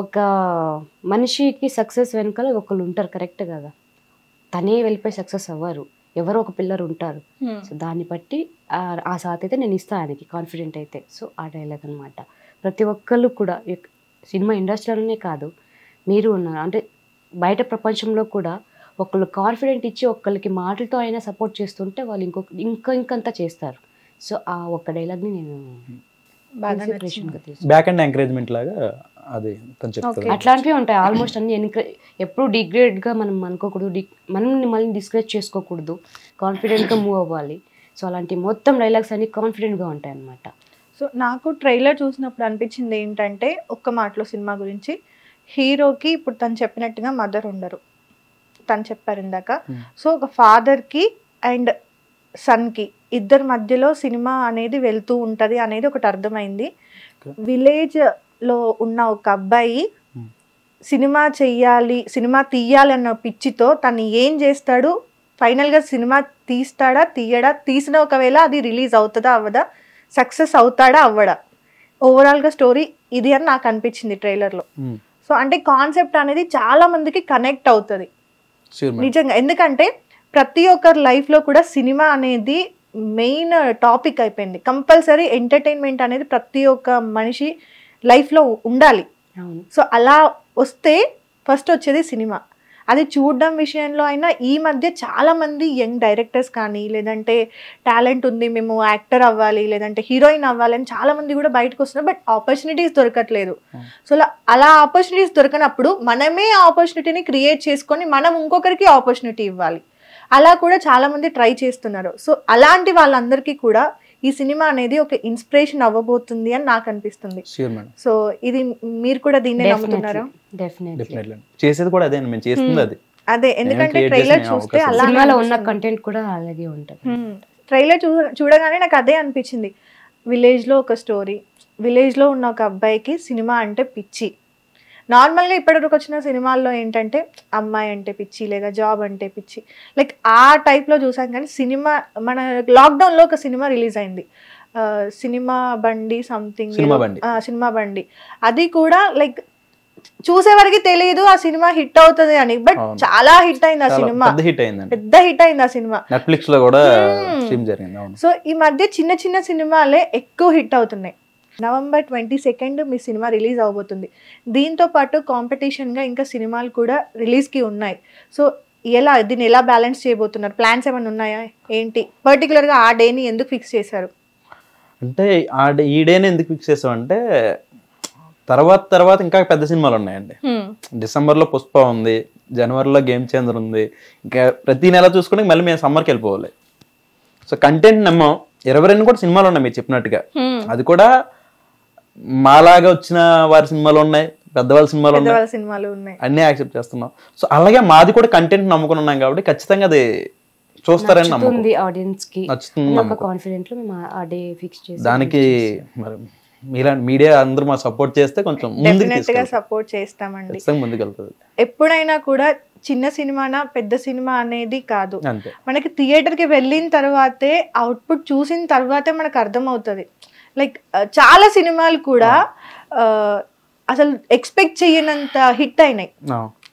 ఒక మనిషికి సక్సెస్ వెనకాల ఒకళ్ళు ఉంటారు, కరెక్ట్ కదా, తనే వెళ్ళిపోయి సక్సెస్ అవ్వరు, ఎవరో ఒక పిల్లలు ఉంటారు. సో దాన్ని బట్టి ఆ సాత్ అయితే నేను ఇస్తాను ఆయనకి, కాన్ఫిడెంట్ అయితే. సో ఆ డైలాగ్ అనమాట. ప్రతి ఒక్కళ్ళు కూడా సినిమా ఇండస్ట్రీలోనే కాదు, మీరు ఉన్నారు అంటే బయట ప్రపంచంలో కూడా ఒకళ్ళు కాన్ఫిడెంట్ ఇచ్చి ఒకళ్ళకి మాటలతో అయినా సపోర్ట్ చేస్తుంటే వాళ్ళు ఇంకంతా చేస్తారు. సో ఆ ఒక్క డైలాగ్ని నేను బ్యాక్ అండ్ ఎంకరేజ్మెంట్ లాగా అది అట్లాంటివి ఉంటాయి ఆల్మోస్ట్ అన్ని. ఎప్పుడు డిగ్రేడ్గా మనం అనుకోకూడదు, మనల్ని మళ్ళీ డిస్కరేజ్ చేసుకోకూడదు, కాన్ఫిడెంట్గా మూవ్ అవ్వాలి. సో అలాంటి మొత్తం డైలాగ్స్ అన్ని కాన్ఫిడెంట్గా ఉంటాయి అన్నమాట. సో నాకు ట్రైలర్ చూసినప్పుడు అనిపించింది ఏంటంటే, ఒక్క మాటలో సినిమా గురించి, హీరోకి ఇప్పుడు తను చెప్పినట్టుగా మదర్ ఉండరు, తను చెప్పారు ఇందాక. సో ఒక ఫాదర్కి అండ్ సన్కి ఇద్దరి మధ్యలో సినిమా అనేది వెళ్తూ ఉంటుంది అనేది ఒకటి అర్థమైంది. విలేజ్లో ఉన్న ఒక అబ్బాయి సినిమా చెయ్యాలి, సినిమా తీయాలి అన్న పిచ్చితో తను ఏం చేస్తాడు, ఫైనల్గా సినిమా తీస్తాడా తీయడా, తీసిన ఒకవేళ అది రిలీజ్ అవుతుందా అవ్వదా, సక్సెస్ అవుతాడా అవ్వడా, ఓవరాల్గా స్టోరీ ఇది అని నాకు అనిపించింది ట్రైలర్లో. సో అంటే కాన్సెప్ట్ అనేది చాలా మందికి కనెక్ట్ అవుతుంది నిజంగా. ఎందుకంటే ప్రతి ఒక్కరి లైఫ్లో కూడా సినిమా అనేది మెయిన్ టాపిక్ అయిపోయింది. కంపల్సరీ ఎంటర్టైన్మెంట్ అనేది ప్రతి ఒక్క మనిషి లైఫ్లో ఉండాలి. సో అలా వస్తే ఫస్ట్ వచ్చేది సినిమా. అది చూడడం విషయంలో అయినా ఈ మధ్య చాలామంది యంగ్ డైరెక్టర్స్ కానీ, లేదంటే టాలెంట్ ఉంది మేము యాక్టర్ అవ్వాలి లేదంటే హీరోయిన్ అవ్వాలి అని చాలామంది కూడా బయటకు వస్తున్నారు. బట్ ఆపర్చునిటీస్ దొరకట్లేదు. సో అలా ఆపర్చునిటీస్ దొరకనప్పుడు మనమే ఆ ఆపర్చునిటీని క్రియేట్ చేసుకొని మనం ఇంకొకరికి ఆపర్చునిటీ ఇవ్వాలి. అలా కూడా చాలామంది ట్రై చేస్తున్నారు. సో అలాంటి వాళ్ళందరికీ కూడా ఈ సినిమా అనేది ఒక ఇన్స్పిరేషన్ అవ్వబోతుంది అని నాకు అనిపిస్తుంది. సో ఇది మీరు కూడా దీన్నే నమ్ముతున్నారా? చేసేది కూడా అదే, మేము చేస్తుంది అది అదే. ఎందుకంటే ట్రైలర్ చూస్తే సినిమాలో ఉన్న కంటెంట్ కూడా అలాగే ఉంటుంది. ట్రైలర్ చూడగానే నాకు అదే అనిపించింది. విలేజ్లో ఒక స్టోరీ, విలేజ్లో ఉన్న ఒక అబ్బాయికి సినిమా అంటే పిచ్చి. నార్మల్గా ఇప్పటివరకు వచ్చిన సినిమాల్లో ఏంటంటే అమ్మాయి అంటే పిచ్చి లేదా జాబ్ అంటే పిచ్చి, లైక్ ఆ టైప్లో చూసాం. కానీ సినిమా మన లాక్డౌన్లో ఒక సినిమా రిలీజ్ అయింది, సినిమా బండి సంథింగ్, సినిమా బండి అది కూడా లైక్ చూసే వరకు తెలియదు ఆ సినిమా హిట్ అవుతుంది అని, బట్ చాలా హిట్ అయింది ఆ సినిమా, పెద్ద హిట్ అయింది ఆ సినిమా, నెట్ఫ్లిక్స్ లో కూడా స్ట్రీమ్ జరిగింది. సో ఈ మధ్య చిన్న చిన్న సినిమాలే ఎక్కువ హిట్ అవుతున్నాయి. November 22 మీ సినిమా రిలీజ్ అవబోతుంది. దీంతో పాటు కాంపిటీషన్గా ఇంకా సినిమాలు కూడా రిలీజ్కి ఉన్నాయి. సో దీన్ని ఎలా బ్యాలెన్స్ చేయబోతున్నారు? ప్లాన్స్ ఏమైనా ఉన్నాయా ఏంటి? పర్టికులర్గా ఆ డేని ఎందుకు ఫిక్స్ చేశారు? అంటే ఈ డేని ఎందుకు ఫిక్స్ చేసాం అంటే తర్వాత ఇంకా పెద్ద సినిమాలు ఉన్నాయండి. డిసెంబర్లో పుష్ప ఉంది, జనవరిలో గేమ్ చేంజర్ ఉంది, ఇంకా ప్రతి నెల చూసుకుని మళ్ళీ మేము సమ్మర్కి వెళ్ళిపోవాలి. సో కంటెంట్ నమ్మం 22 కూడా సినిమాలు ఉన్నాయి మీరు చెప్పినట్టుగా. అది కూడా మాలాగా వచ్చిన వారి సినిమాలు ఉన్నాయి, పెద్దవాళ్ళ సినిమాలు ఉన్నాయి, అన్నీ యాక్సెప్ట్ చేస్తున్నాం. సో అలాగే మాది కూడా కంటెంట్ నమ్ముకుని ఉన్నాం కాబట్టి ఖచ్చితంగా అది చూస్తారని నమ్ముతుంది, దానికి మరి మీలాంటి మీడియా అందరూ మా సపోర్ట్ చేస్తే కొంచెం సపోర్ట్ చేస్తామండి, ముందుకెళ్తుంది. ఎప్పుడైనా కూడా చిన్న సినిమానా పెద్ద సినిమా అనేది కాదు, మనకి థియేటర్కి వెళ్ళిన తర్వాతే అవుట్పుట్ చూసిన తర్వాతే మనకు అర్థమవుతుంది. లైక్ చాలా సినిమాలు కూడా అసలు ఎక్స్పెక్ట్ చేయనంత హిట్ అయినాయి.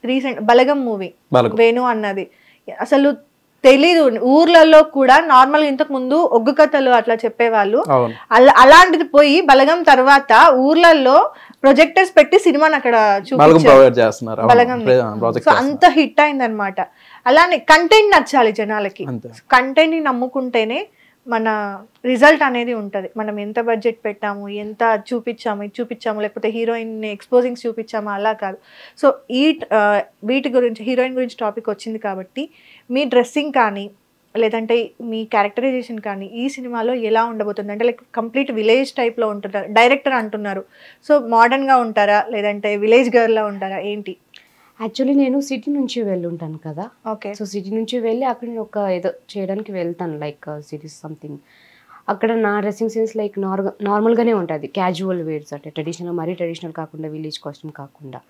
రీసెంట్ బలగం మూవీ, వేణు అన్నది అసలు తెలీదు, ఊర్లలో కూడా నార్మల్ ఇంతకు ముందు ఒగ్గు కథలు అట్లా చెప్పేవాళ్ళు, అలాంటిది పోయి బలగం తర్వాత ఊర్లలో ప్రొజెక్టర్స్ పెట్టి సినిమాని అక్కడ చూపించారు బలగం. సో అంత హిట్ అయింది అనమాట. అలానే కంటెంట్ నచ్చాలి జనాలకి, కంటెంట్ ని నమ్ముకుంటేనే మన రిజల్ట్ అనేది ఉంటుంది. మనం ఎంత బడ్జెట్ పెట్టాము, ఎంత చూపించాము లేకపోతే హీరోయిన్ ఎక్స్పోజింగ్స్ చూపించాము అలా కాదు. సో వీటి గురించి హీరోయిన్ గురించి టాపిక్ వచ్చింది కాబట్టి మీ డ్రెస్సింగ్ కానీ లేదంటే మీ క్యారెక్టరైజేషన్ కానీ ఈ సినిమాలో ఎలా ఉండబోతుంది? అంటే లైక్ కంప్లీట్ విలేజ్ టైప్లో ఉంటున్నారు, డైరెక్టర్ అంటున్నారు. సో మోడర్న్గా ఉంటారా లేదంటే విలేజ్ గర్ల్లా ఉంటారా ఏంటి? యాక్చువల్లీ నేను సిటీ నుంచి వెళ్ళి ఉంటాను కదా, ఓకే. సో సిటీ నుంచి వెళ్ళి అక్కడ నేను ఒక ఏదో చేయడానికి వెళ్తాను, లైక్ సిటీస్ సంథింగ్. అక్కడ నా డ్రెస్సింగ్ సెన్స్ లైక్ నార్మల్గానే ఉంటుంది, క్యాజువల్ వేర్స్ అంటే ట్రెడిషనల్, మరీ ట్రెడిషనల్ కాకుండా విలేజ్ కాస్ట్యూమ్ కాకుండా.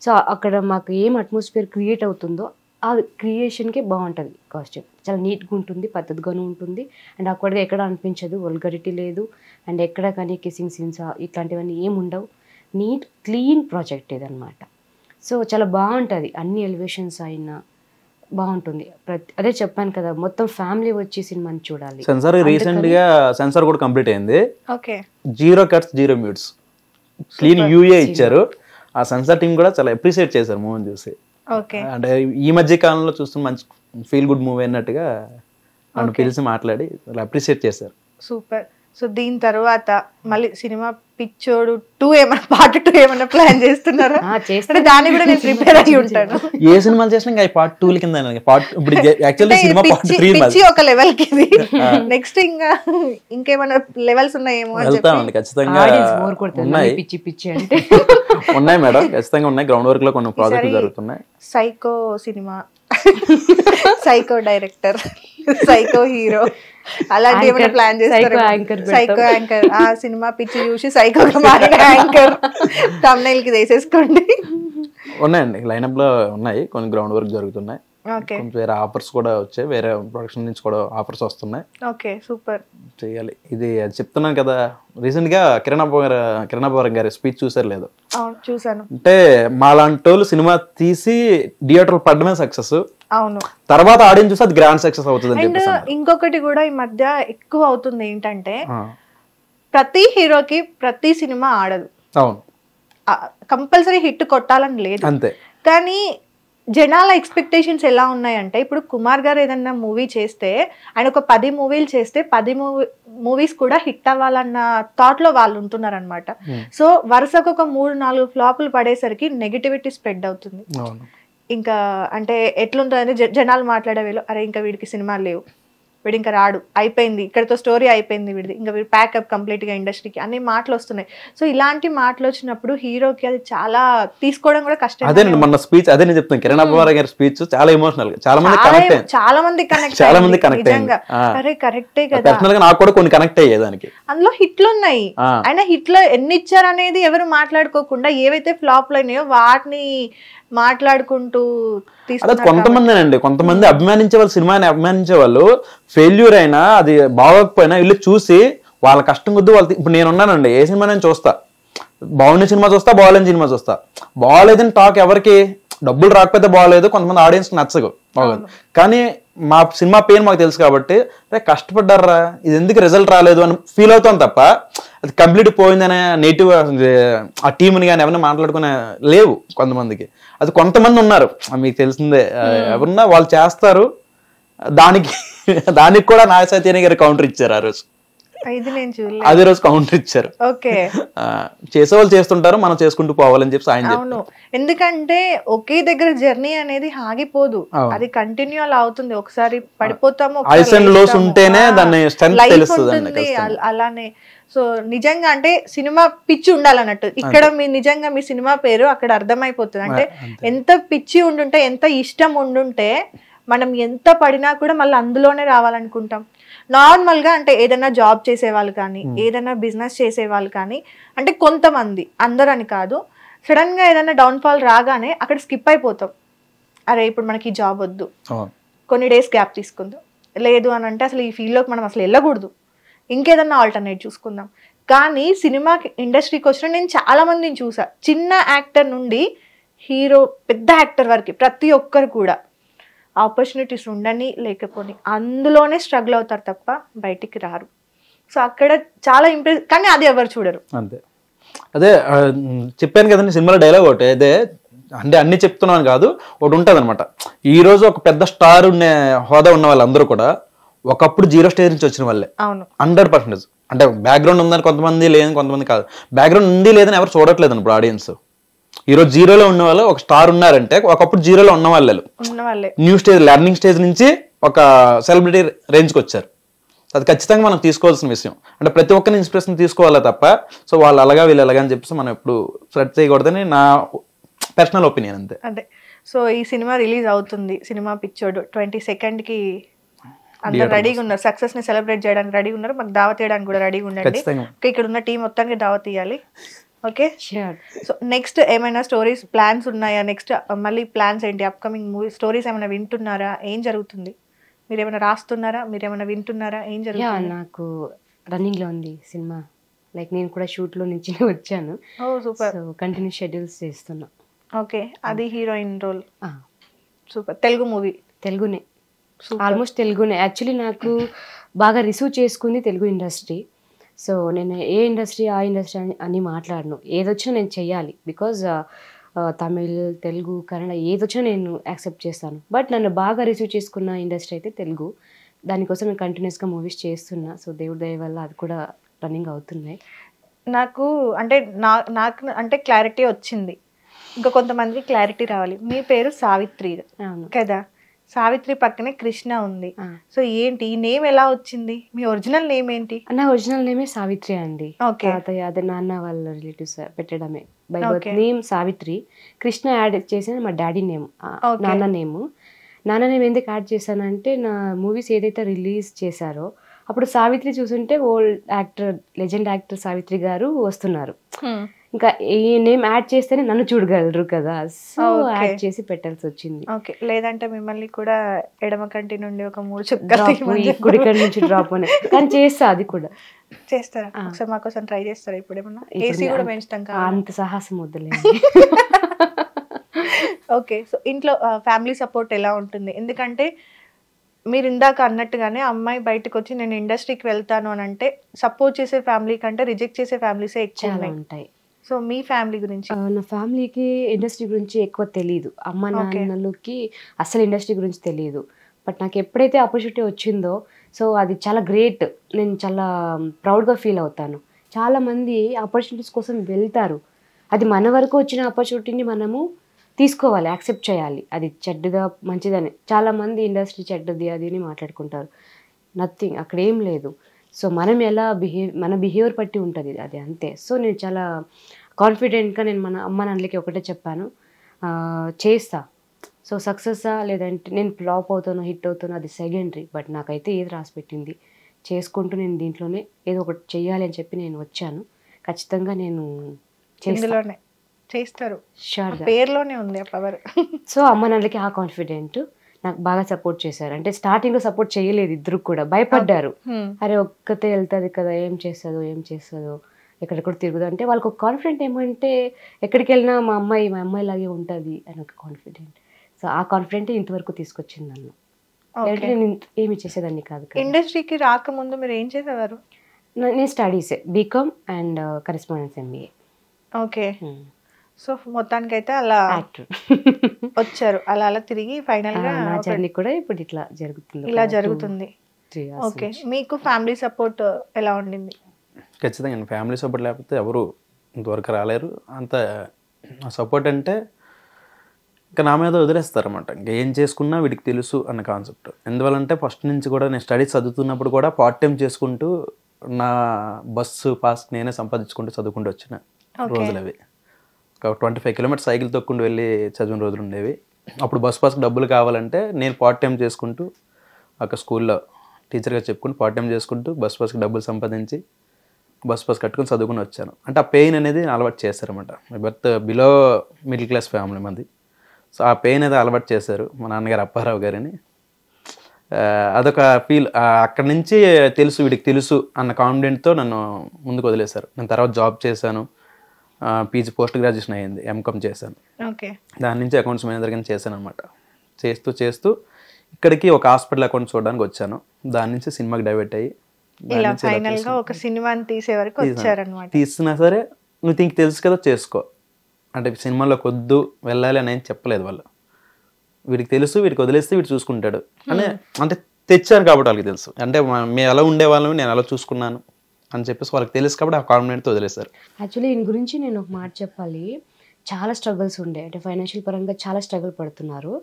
సో అక్కడ మాకు ఏం అట్మాస్ఫియర్ క్రియేట్ అవుతుందో ఆ క్రియేషన్కి బాగుంటుంది కాస్ట్యూమ్, చాలా నీట్గా ఉంటుంది, పద్ధతిగానే ఉంటుంది. అండ్ అక్కడ ఎక్కడ అనిపించదు, వల్గరిటీ లేదు, అండ్ ఎక్కడ కానీ కిస్సింగ్ సీన్స్ ఇట్లాంటివన్నీ ఏమి ఉండవు. నీట్ క్లీన్ ప్రాజెక్ట్ ఇదనమాట. సో చాలా బాగుంటుంది, అన్ని ఎలివేషన్స్ అయినా బాగుంటుంది. అదే చెప్పాను కదా, మొత్తం ఫ్యామిలీ వచ్చి సినిమాని చూడాలి. సెన్సార్ రీసెంట్ గా సెన్సార్ కూడా కంప్లీట్ అయింది, okay. 0 cuts 0 mutes clean UA ఇచ్చారు. ఆ సెన్సార్ టీం కూడా చాలా అప్రిషియేట్ చేశారు మూవీని చూసి. అంటే ఈ మధ్య కాలంలో చూస్తున్న మంచి ఫీల్ గుడ్ మూవీ అన్నట్టుగా నన్ను పిలిచి మాట్లాడి అప్రిషియేట్ చేశారు. సూపర్. సో దీని తర్వాత మళ్ళీ సినిమా పిచ్చోడు 2 ఏమైనా పార్ట్ 2 ఏమైనా ప్లాన్ చేస్తున్నారా? దాన్ని కూడా నేను ప్రిపేర్ అయ్యి ఉంటాను. ఏ సినిమాలు చేసినా ఇంకా పార్ట్ 2 కింద పార్ట్ ఇప్పుడు యాక్చువల్లీ సినిమా పార్ట్ 3 పిచ్చి ఒక లెవెల్ కి నెక్స్ట్ ఇంకేమైనా లెవెల్స్ ఉన్నాయేమో అని వెళ్తామండి. ఖచ్చితంగా ఉన్నాయి, పిచ్చి పిచ్చి అంటే ఉన్నాయి మేడం, ఖచ్చితంగా ఉన్నాయి. గ్రౌండ్ వర్క్ లో కొన్ని ప్రాజెక్టులు జరుగుతున్నాయి. Psycho cinema, psycho director, psycho hero అలాంటి ఏమైనా ప్లాన్ చేస్తారు? సైకో యాంకర్, ఆ సినిమా పిచ్చి చూసి సైకోగా మారిన యాంకర్ థంబ్నెయిల్ కి వేసేసుకోండి. ఉన్నాయండి, లైనప్ లో ఉన్నాయి, కొన్ని గ్రౌండ్ వర్క్ జరుగుతున్నాయి, కొంచెం వేరే ఆఫర్స్ కూడా వచ్చాయి, వేరే ప్రొడక్షన్ నుంచి కూడా ఆఫర్స్ వస్తున్నాయి. Okay, super. చేయాలి. ఇది అది చెప్తున్నాను కదా, రీసెంట్ గా కిరణాపురం గారి స్పీచ్ చూసారు లేదు? చూసాను. అంటే మాలాంటి వాళ్ళు సినిమా తీసి థియేటర్ పడడమే సక్సెస్, అవును, తర్వాత ఆడియన్స్ చూస్తే అది గ్రాండ్ సక్సెస్ అవుతుంది. ఇంకొకటి కూడా ఈ మధ్య ఎక్కువ అవుతుంది ఏంటంటే ప్రతి హీరోకి ప్రతి సినిమా ఆడదు. అవును, కంపల్సరీ హిట్ కొట్టాలని లేదు, అంతే. కానీ జనాల ఎక్స్పెక్టేషన్స్ ఎలా ఉన్నాయంటే ఇప్పుడు కుమార్ గారు ఏదన్నా మూవీ చేస్తే ఆయన ఒక 10 మూవీలు చేస్తే 10 మూవీస్ కూడా హిట్ అవ్వాలన్న థాట్ లో వాళ్ళు ఉంటున్నారు అనమాట. సో వరుసకు ఒక 3-4 ఫ్లాపులు పడేసరికి నెగిటివిటీ స్ప్రెడ్ అవుతుంది. ఇంకా అంటే ఎట్లుంటుందని జనాలు మాట్లాడే వేళ అరే ఇంకా వీడికి సినిమాలు లేవు, వీడు ఇంకా రాడు, అయిపోయింది ఇక్కడతో స్టోరీ అయిపోయింది వీడిది, ఇంకా వీడు ప్యాకప్ కంప్లీట్ గా ఇండస్ట్రీకి అనే మాటలు వస్తున్నాయి. సో ఇలాంటి మాటలు వచ్చినప్పుడు హీరోకి అది చాలా తీసుకోవడం కూడా కష్టం. అదే మన స్పీచ్, అదే నేను చెప్తాను, కిరణ్ అబ్బవరం గారి స్పీచ్ చాలా ఎమోషనల్, చాలా మంది కనెక్ట్. అరే కరెక్టే కదా, పర్సనల్ గా నాకు కూడా కొన్ని కనెక్ట్ అయ్యే దానికి. అందులో హిట్లు ఉన్నాయి, అయినా హిట్లు ఎన్ని ఇచ్చారు అనేది ఎవరు మాట్లాడుకోకుండా ఏవైతే ఫ్లాప్లు అయినాయో వాటిని మాట్లాడుకుంటూ కొంతమంది అభిమానించే వాళ్ళు, సినిమాని అభిమానించే వాళ్ళు ఫెయిల్యూర్ అయినా అది బాగోకపోయినా వీళ్ళు చూసి వాళ్ళ కష్టం కొద్ది వాళ్ళు ఇప్పుడు నేను ఉన్నానండి, ఏ సినిమా నేను చూస్తా, బాగుండే సినిమా చూస్తా, బాగాలేని సినిమా చూస్తా. బాగాలేదని టాక్ ఎవరికి, డబ్బులు రాకపోతే బాగాలేదు, కొంతమంది ఆడియన్స్కి నచ్చదు బాగోదు. కానీ మా సినిమా పేరు మాకు తెలుసు కాబట్టి రే కష్టపడ్డారా, ఇది ఎందుకు రిజల్ట్ రాలేదు అని ఫీల్ అవుతాం తప్ప అది కంప్లీట్ పోయిందనే నెగిటివ్ ఆ టీంని కానీ ఎవరైనా మాట్లాడుకునే లేవు కొంతమందికి. అది కొంతమంది ఉన్నారు, మీకు తెలిసిందే, ఎవరన్నా వాళ్ళు చేస్తారు. దానికి కూడా నాగ చైతన్య గారు కౌంటర్ ఇచ్చారు ఆ రోజు. అదే రోజు కౌంటర్ ఇచ్చారు. ఓకే, చేసేవాళ్ళు చేస్తుంటారు, మనం చేసుకుంటూ పోవాలని చెప్పి ఆయన అవును. ఎందుకంటే ఒకే దగ్గర జర్నీ అనేది ఆగిపోదు, అది కంటిన్యూ అలా అవుతుంది. ఒకసారి పడిపోతాము, ఉంటేనే దాన్ని స్ట్రెంగ్త్ తెలుస్తుంది. అలానే సో నిజంగా అంటే సినిమా పిచ్చి ఉండాలన్నట్టు. ఇక్కడ మీ నిజంగా మీ సినిమా పేరు అక్కడ అర్థమైపోతుంది. అంటే ఎంత పిచ్చి ఉండుంటే, ఎంత ఇష్టం ఉండుంటే మనం ఎంత పడినా కూడా మళ్ళీ అందులోనే రావాలనుకుంటాం. నార్మల్గా అంటే ఏదైనా జాబ్ చేసేవాళ్ళు కానీ, ఏదైనా బిజినెస్ చేసేవాళ్ళు కానీ, అంటే కొంతమంది, అందరూ అని కాదు, సడన్గా ఏదైనా డౌన్ఫాల్ రాగానే అక్కడ స్కిప్ అయిపోతాం. అరే ఇప్పుడు మనకి జాబ్ వద్దు, కొన్ని డేస్ గ్యాప్ తీసుకుందాం, లేదు అని అంటే అసలు ఈ ఫీల్డ్లోకి మనం అసలు వెళ్ళకూడదు, ఇంకేదన్నా ఆల్టర్నేట్ చూసుకుందాం. కానీ సినిమా ఇండస్ట్రీకి వచ్చిన నేను చాలా మందిని చూసా, చిన్న యాక్టర్ నుండి హీరో పెద్ద యాక్టర్ వరకు ప్రతి ఒక్కరు కూడా ఆపర్చునిటీస్ ఉండని లేకపోని అందులోనే స్ట్రగుల్ అవుతారు తప్ప బయటికి రారు. సో అక్కడ చాలా ఇంప్రెస్, కానీ అది ఎవరు చూడరు. అంతే, అదే చెప్పాను కదండి సినిమాలో డైలాగ్ ఒకటి, అదే అంటే అన్ని చెప్తున్నాను కాదు, ఒకటి ఉంటుంది అనమాట. ఈ రోజు ఒక పెద్ద స్టార్ ఉన్న హోదా ఉన్న వాళ్ళందరూ కూడా ఒకప్పుడు 0 స్టేజ్ నుంచి వచ్చిన వాళ్ళే. అవును, 100%. అంటే బ్యాక్గ్రౌండ్ ఉందని కొంతమంది, లేదని కొంతమంది కాదు. బ్యాక్గ్రౌండ్ ఉంది లేదని ఎవరు చూడట్లేదు ఇప్పుడు ఆడియన్స్. ఈ రోజు 0లో ఉన్న వాళ్ళు ఒక స్టార్ ఉన్నారంటే ఒకప్పుడు 0లో ఉన్న వాళ్ళే న్యూ స్టేజ్, లెర్నింగ్ స్టేజ్ నుంచి ఒక సెలబ్రిటీ రేంజ్కి వచ్చారు. అది ఖచ్చితంగా మనం తీసుకోవాల్సిన విషయం. అంటే ప్రతి ఒక్కరిని ఇన్స్పిరేషన్ తీసుకోవాలా తప్ప సో వాళ్ళు అలాగా వీళ్ళు ఎలాగా అని చెప్పేసి మనం ఎప్పుడు ఫ్లడ్ చేయకూడదని నా పర్సనల్ ఒపీనియన్. అంతే. అదే, సో ఈ సినిమా రిలీజ్ అవుతుంది, సినిమా పిక్చర్డ్ 22nd అందరు రెడీగా ఉన్నారు, సక్సెస్ ని సెలబ్రేట్ చేయడానికి రెడీగా ఉన్నారు, మాకు దావత్ చేయడానికి కూడా రెడీగా ఉండండి. ఇక్కడ ఉన్న టీం మొత్తానికి దావత్ ఇవ్వాలి. ఓకే, సో నెక్స్ట్ ఏమైనా స్టోరీస్ ప్లాన్స్ ఉన్నాయా? నెక్స్ట్ మళ్ళీ ప్లాన్స్ ఏంటి? అప్కమింగ్ మూవీ స్టోరీస్ ఏమైనా వింటున్నారా? ఏం జరుగుతుంది? మీరు ఏమైనా రాస్తున్నారా? మీరు ఏమైనా వింటున్నారా? ఏం జరుగుతుంది? నాకు రన్నింగ్ లో ఉంది సినిమా, లైక్ నేను కూడా షూట్ లో నుంచి వచ్చాను. ఓ సూపర్, కంటిన్యూ షెడ్యూల్స్ చేస్తున్నా. ఓకే, అది heroine role. Super. Telugu movie? తెలుగునే, ఆల్మోస్ట్ తెలుగునే. యాక్చువల్లీ నాకు బాగా రిసీవ్ చేసుకుంది తెలుగు ఇండస్ట్రీ. సో నేను ఏ ఇండస్ట్రీ ఆ ఇండస్ట్రీ అని మాట్లాడను, ఏదొచ్చినా నేను చెయ్యాలి. బికాజ్ తమిళ్, తెలుగు, కన్నడ ఏదొచ్చినా నేను యాక్సెప్ట్ చేస్తాను. బట్ నన్ను బాగా రిసీవ్ చేసుకున్న ఇండస్ట్రీ అయితే తెలుగు. దానికోసం నేను కంటిన్యూస్గా మూవీస్ చేస్తున్నా. సో దేవుడి దయ వల్ల అది కూడా రన్నింగ్ అవుతున్నాయి. నాకు అంటే నాకు అంటే క్లారిటీ వచ్చింది, ఇంకా కొంతమందికి క్లారిటీ రావాలి. మీ పేరు సావిత్రి కదా, సావిత్రి పక్కనే కృష్ణ ఉంది. సో ఏంటి ఈ నేమ్ ఎలా వచ్చింది? మీ ఒరిజినల్ నేమ్ ఏంటి? నా ఒరిజినల్ నేమే సావిత్రి అండి. తాతయ్య అదే నాన్న వాళ్ళ రిలేటివ్స్ పెట్టడమే. By birth name Savitri, Krishna add చేసిన మా డాడీ నేమ్, నాన్న నేమ్. నాన్న నేమ్ ఎందుకు యాడ్ చేశానంటే నా మూవీస్ ఏదైతే రిలీజ్ చేశారో అప్పుడు సావిత్రి చూసుంటే old actor, legend actor Savitri garu వస్తున్నారు. ఇంకా ఈ నేమ్ యాడ్ చేస్తేనే నన్ను చూడగలరు కదా, సో యాడ్ చేసి పెట్టాల్సి వచ్చింది. ఓకే, లేదంటే మిమ్మల్ని కూడా ఎడమ కంటి నుండి ఒక 3 చుక్కలు కుడికంటి నుంచి డ్రాప్ అని కానీ చేస్తా, అది కూడా చేస్తారా? ఒకసారి మా కోసం ట్రై చేస్తారా? ఇప్పుడు ఏమన్నా ఏసీ కూడా పెంచుతాం కదా, అంత సాహసం వద్దులే. ఓకే, సో ఇంట్లో ఫ్యామిలీ సపోర్ట్ ఎలా ఉంటుంది? ఎందుకంటే మీరు ఇందాక అన్నట్టుగానే అమ్మాయి బయటకు వచ్చి నేను ఇండస్ట్రీకి వెళ్తాను అని అంటే సపోర్ట్ చేసే ఫ్యామిలీ కంటే రిజెక్ట్ చేసే ఫ్యామిలీసే ఎక్కువ ఉంటాయి. సో మీ ఫ్యామిలీ గురించి? నా ఫ్యామిలీకి ఇండస్ట్రీ గురించి ఎక్కువ తెలియదు, అమ్మ నాన్నలకి అసలు ఇండస్ట్రీ గురించి తెలియదు. బట్ నాకు ఎప్పుడైతే ఆపర్చునిటీ వచ్చిందో సో అది చాలా గ్రేట్, నేను చాలా ప్రౌడ్గా ఫీల్ అవుతాను. చాలామంది ఆపర్చునిటీస్ కోసం వెళ్తారు, అది మన వరకు వచ్చిన ఆపర్చునిటీని మనము తీసుకోవాలి, యాక్సెప్ట్ చేయాలి. అది చెడ్డగా మంచిదని చాలామంది ఇండస్ట్రీ చెడ్డది అది అని మాట్లాడుకుంటారు. నథింగ్, అక్కడ ఏం లేదు. సో మనం ఎలా మన బిహేవియర్ బట్టి ఉంటుంది అది, అంతే. సో నేను చాలా కాన్ఫిడెంట్గా నేను మన అమ్మ నాన్నలకి ఒకటే చెప్పాను, చేస్తా. సో సక్సెస్సా లేదంటే నేను ఫ్లాప్ అవుతాను హిట్ అవుతాను అది సెకండరీ, బట్ నాకైతే ఏది రాసి పెట్టింది చేసుకుంటూ నేను దీంట్లోనే ఏదో ఒకటి చెయ్యాలి అని చెప్పి నేను వచ్చాను. ఖచ్చితంగా నేను చేస్తారు, షూర్గా పేరులోనే ఉంది ఆ పవర్. సో అమ్మ నాన్నలకి ఆ కాన్ఫిడెంట్, నాకు బాగా సపోర్ట్ చేశారు. అంటే స్టార్టింగ్ లో సపోర్ట్ చేయలేదు, ఇద్దరు కూడా భయపడ్డారు. అరే ఒక్కతే వెళ్తుంది కదా, ఏం చేస్తుందో ఎక్కడెక్కడ తిరుగుదు అంటే వాళ్ళకి ఒక కాన్ఫిడెంట్ ఏమంటే ఎక్కడికి వెళ్ళినా మా అమ్మాయి లాగే ఉంటుంది అని ఒక కాన్ఫిడెంట్. సో ఆ కాన్ఫిడెంట్ ఇంతవరకు తీసుకొచ్చింది నన్ను. అంటే నేను ఏమి చేసేదాన్ని కాదు. ఇండస్ట్రీకి రాకముందు మీరు ఏం చేసేవారు? నేను స్టడీసే BCom and correspondence MBA. Okay. So మొత్తానికి అయితే అలా వచ్చారు, అలా అలా తిరిగి ఫైనల్ గా నా జర్నీ కూడా ఇప్పుడు ఇలా జరుగుతుంది. ఓకే. మీకు ఫ్యామిలీ సపోర్ట్ ఎలా ఉండింది? ఖచ్చితంగా ఫ్యామిలీ సపోర్ట్ లేకపోతే ఎవరు ఇంతవరకు రాలేరు. అంత సపోర్ట్ అంటే ఇంకా నా మీద వదిలేస్తారన్నమాట. ఇంకా ఏం చేసుకున్నా వీడికి తెలుసు అన్న కాన్సెప్ట్. ఎందువల్లంటే ఫస్ట్ నుంచి కూడా నేను స్టడీస్ చదువుతున్నప్పుడు కూడా పార్ట్ టైం చేసుకుంటూ నా బస్సు పాస్ నేనే సంపాదించుకుంటూ చదువుకుంటూ వచ్చిన రోజులు అవి. ఒక 25 కిలోమీటర్స్ సైకిల్ తొక్కుంటూ వెళ్ళి చదివిన రోజులు ఉండేవి. అప్పుడు బస్ పాస్కి డబ్బులు కావాలంటే నేను పార్ట్ టైం చేసుకుంటూ ఒక స్కూల్లో టీచర్గా చెప్పుకుంటూ పార్ట్ టైం చేసుకుంటూ బస్ పాస్కి డబ్బులు సంపాదించి బస్ పాస్ కట్టుకుని చదువుకుని వచ్చాను. అంటే ఆ పెయిన్ అనేది అలవాటు చేశారన్నమాట. But below middle class family మంది. సో ఆ పెయిన్ అనేది అలవాటు చేశారు మా నాన్నగారు అప్పారావు గారిని. అదొక ఫీల్. అక్కడి నుంచి వీడికి తెలుసు అన్న కాన్ఫిడెంట్తో నన్ను ముందుకు వదిలేశారు. నేను తర్వాత జాబ్ చేశాను, పీజీ పోస్ట్ గ్రాడ్యుయేషన్ అయ్యింది, MCOM చేశాను. దాని నుంచి అకౌంట్స్ మేనేజర్ కింద చేశాను అనమాట. చేస్తూ ఇక్కడికి ఒక హాస్పిటల్ అకౌంట్ చూడడానికి వచ్చాను. దాని నుంచి సినిమాకి డైవర్ట్ అయ్యి ఒక సినిమాని తీసే వరకు వచ్చారనమాట. తీసినా సరే నువ్వు నీకు తెలుసు కదా చేసుకో అంటే సినిమాలోకి వద్దు వెళ్ళాలి అని ఏం చెప్పలేదు వాళ్ళు. వీడికి తెలుసు, వీడికి వదిలేస్తే వీడు చూసుకుంటాడు అని అంటే తెచ్చారు కాబట్టి వాళ్ళకి తెలుసు. అంటే మేము ఎలా ఉండేవాళ్ళని నేను ఎలా చూసుకున్నాను అని చెప్పేసి వాళ్ళకి తెలుసు కాబట్టి ఆ కాన్ఫిడెంట్తో వదిలేశారు. యాక్చువల్లీ దీని గురించి నేను ఒక మాట చెప్పాలి. చాలా స్ట్రగుల్స్ ఉండే, అంటే ఫైనాన్షియల్ పరంగా చాలా స్ట్రగుల్ పడుతున్నారు.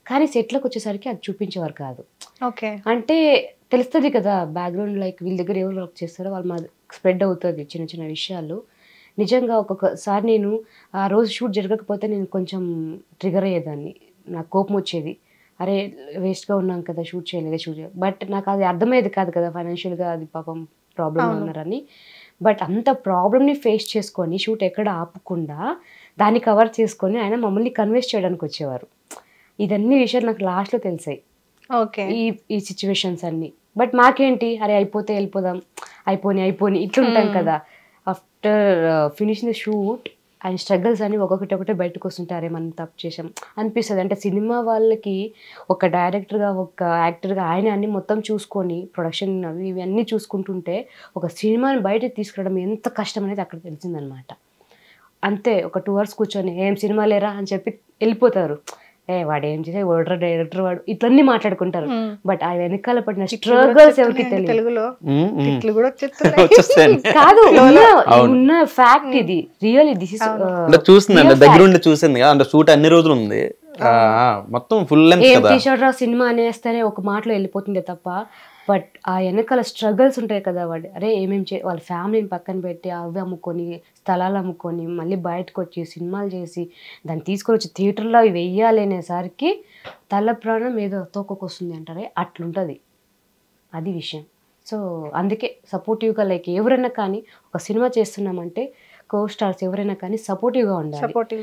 కానీ సెట్లకు వచ్చేసరికి అది చూపించేవారు కాదు. ఓకే. అంటే తెలుస్తుంది కదా బ్యాక్గ్రౌండ్, లైక్ వీళ్ళ దగ్గర ఎవరు వర్క్ చేస్తారో వాళ్ళు మా స్ప్రెడ్ అవుతుంది చిన్న చిన్న విషయాలు. నిజంగా ఒక్కొక్కసారి నేను ఆ రోజు షూట్ జరగకపోతే నేను కొంచెం ట్రిగర్ అయ్యేదాన్ని, నాకు కోపం వచ్చేది. అరే వేస్ట్గా ఉన్నాం కదా, షూట్ చేయలేదు. బట్ నాకు అది అర్థమయ్యేది కాదు కదా ఫైనాన్షియల్గా అది పాపం ప్రాబ్లం ఉన్నారని. బట్ అంత ప్రాబ్లమ్ని ఫేస్ చేసుకొని షూట్ ఎక్కడ ఆపకుండా దాన్ని కవర్ చేసుకొని ఆయన మమ్మల్ని కన్విన్స్ చేయడానికి వచ్చేవారు. ఇదన్నీ విషయాలు నాకు లాస్ట్లో తెలిసాయి. ఓకే. ఈ సిచ్యువేషన్స్ అన్నీ. బట్ మాకేంటి, అరే అయిపోతే వెళ్ళిపోదాం, అయిపోని ఇట్లుంటాం కదా. ఆఫ్టర్ ఫినిషింగ్ ద షూట్ ఆయన స్ట్రగుల్స్ అని ఒకటే బయటకు వస్తుంటారే మనం తప్పు చేసాం అనిపిస్తుంది. అంటే సినిమా వాళ్ళకి ఒక డైరెక్టర్గా ఒక యాక్టర్గా ఆయన అన్ని మొత్తం చూసుకొని ప్రొడక్షన్ అవి ఇవన్నీ చూసుకుంటుంటే ఒక సినిమాని బయటకు తీసుకురావడం ఎంత కష్టం అనేది అక్కడ తెలిసిందనమాట. అంతే ఒక 2 hours కూర్చొని ఏం సినిమా లేరా అని చెప్పి వెళ్ళిపోతారు. వాడు ఏం చేసే ఓడర్ డైరెక్టర్ వాడు ఇట్లన్నీ మాట్లాడుకుంటారు. బట్ ఆ వెనకాల పడిన స్ట్రగల్స్ ఎవరికి తెలియదు కాదు. ఉన్న ఫ్యాక్ట్ ఇది, రియల్లీ దిస్ ఇస్ చూసిందండి, దగ్గర ఉండి చూసింది కదా. అంటే షూట్ అన్ని రోజులు ఉంది మొత్తం ఫుల్ లెంగ్త్ కదా. ఏం టీషర్ట్ రా సినిమా అనేస్తేనే ఒక మాటలో వెళ్ళిపోతుండే తప్ప, బట్ ఆ వెనకాల స్ట్రగల్స్ ఉంటాయి కదా. వాడు అరే వాళ్ళ ఫ్యామిలీని పక్కన పెట్టి అవి అమ్ముకొని స్థలాలు అమ్ముకొని మళ్ళీ బయటకు వచ్చి సినిమాలు చేసి దాన్ని తీసుకొని వచ్చి థియేటర్లో అవి వెయ్యాలి అనేసరికి తల ప్రాణం ఏదో తోకొస్తుంది అంటారే అట్లుంటుంది అది విషయం. సో అందుకే సపోర్టివ్గా లైక్ ఎవరైనా కానీ ఒక సినిమా చేస్తున్నామంటే కో-స్టార్స్ ఎవరైనా కానీ సపోర్టివ్గా ఉండాలి.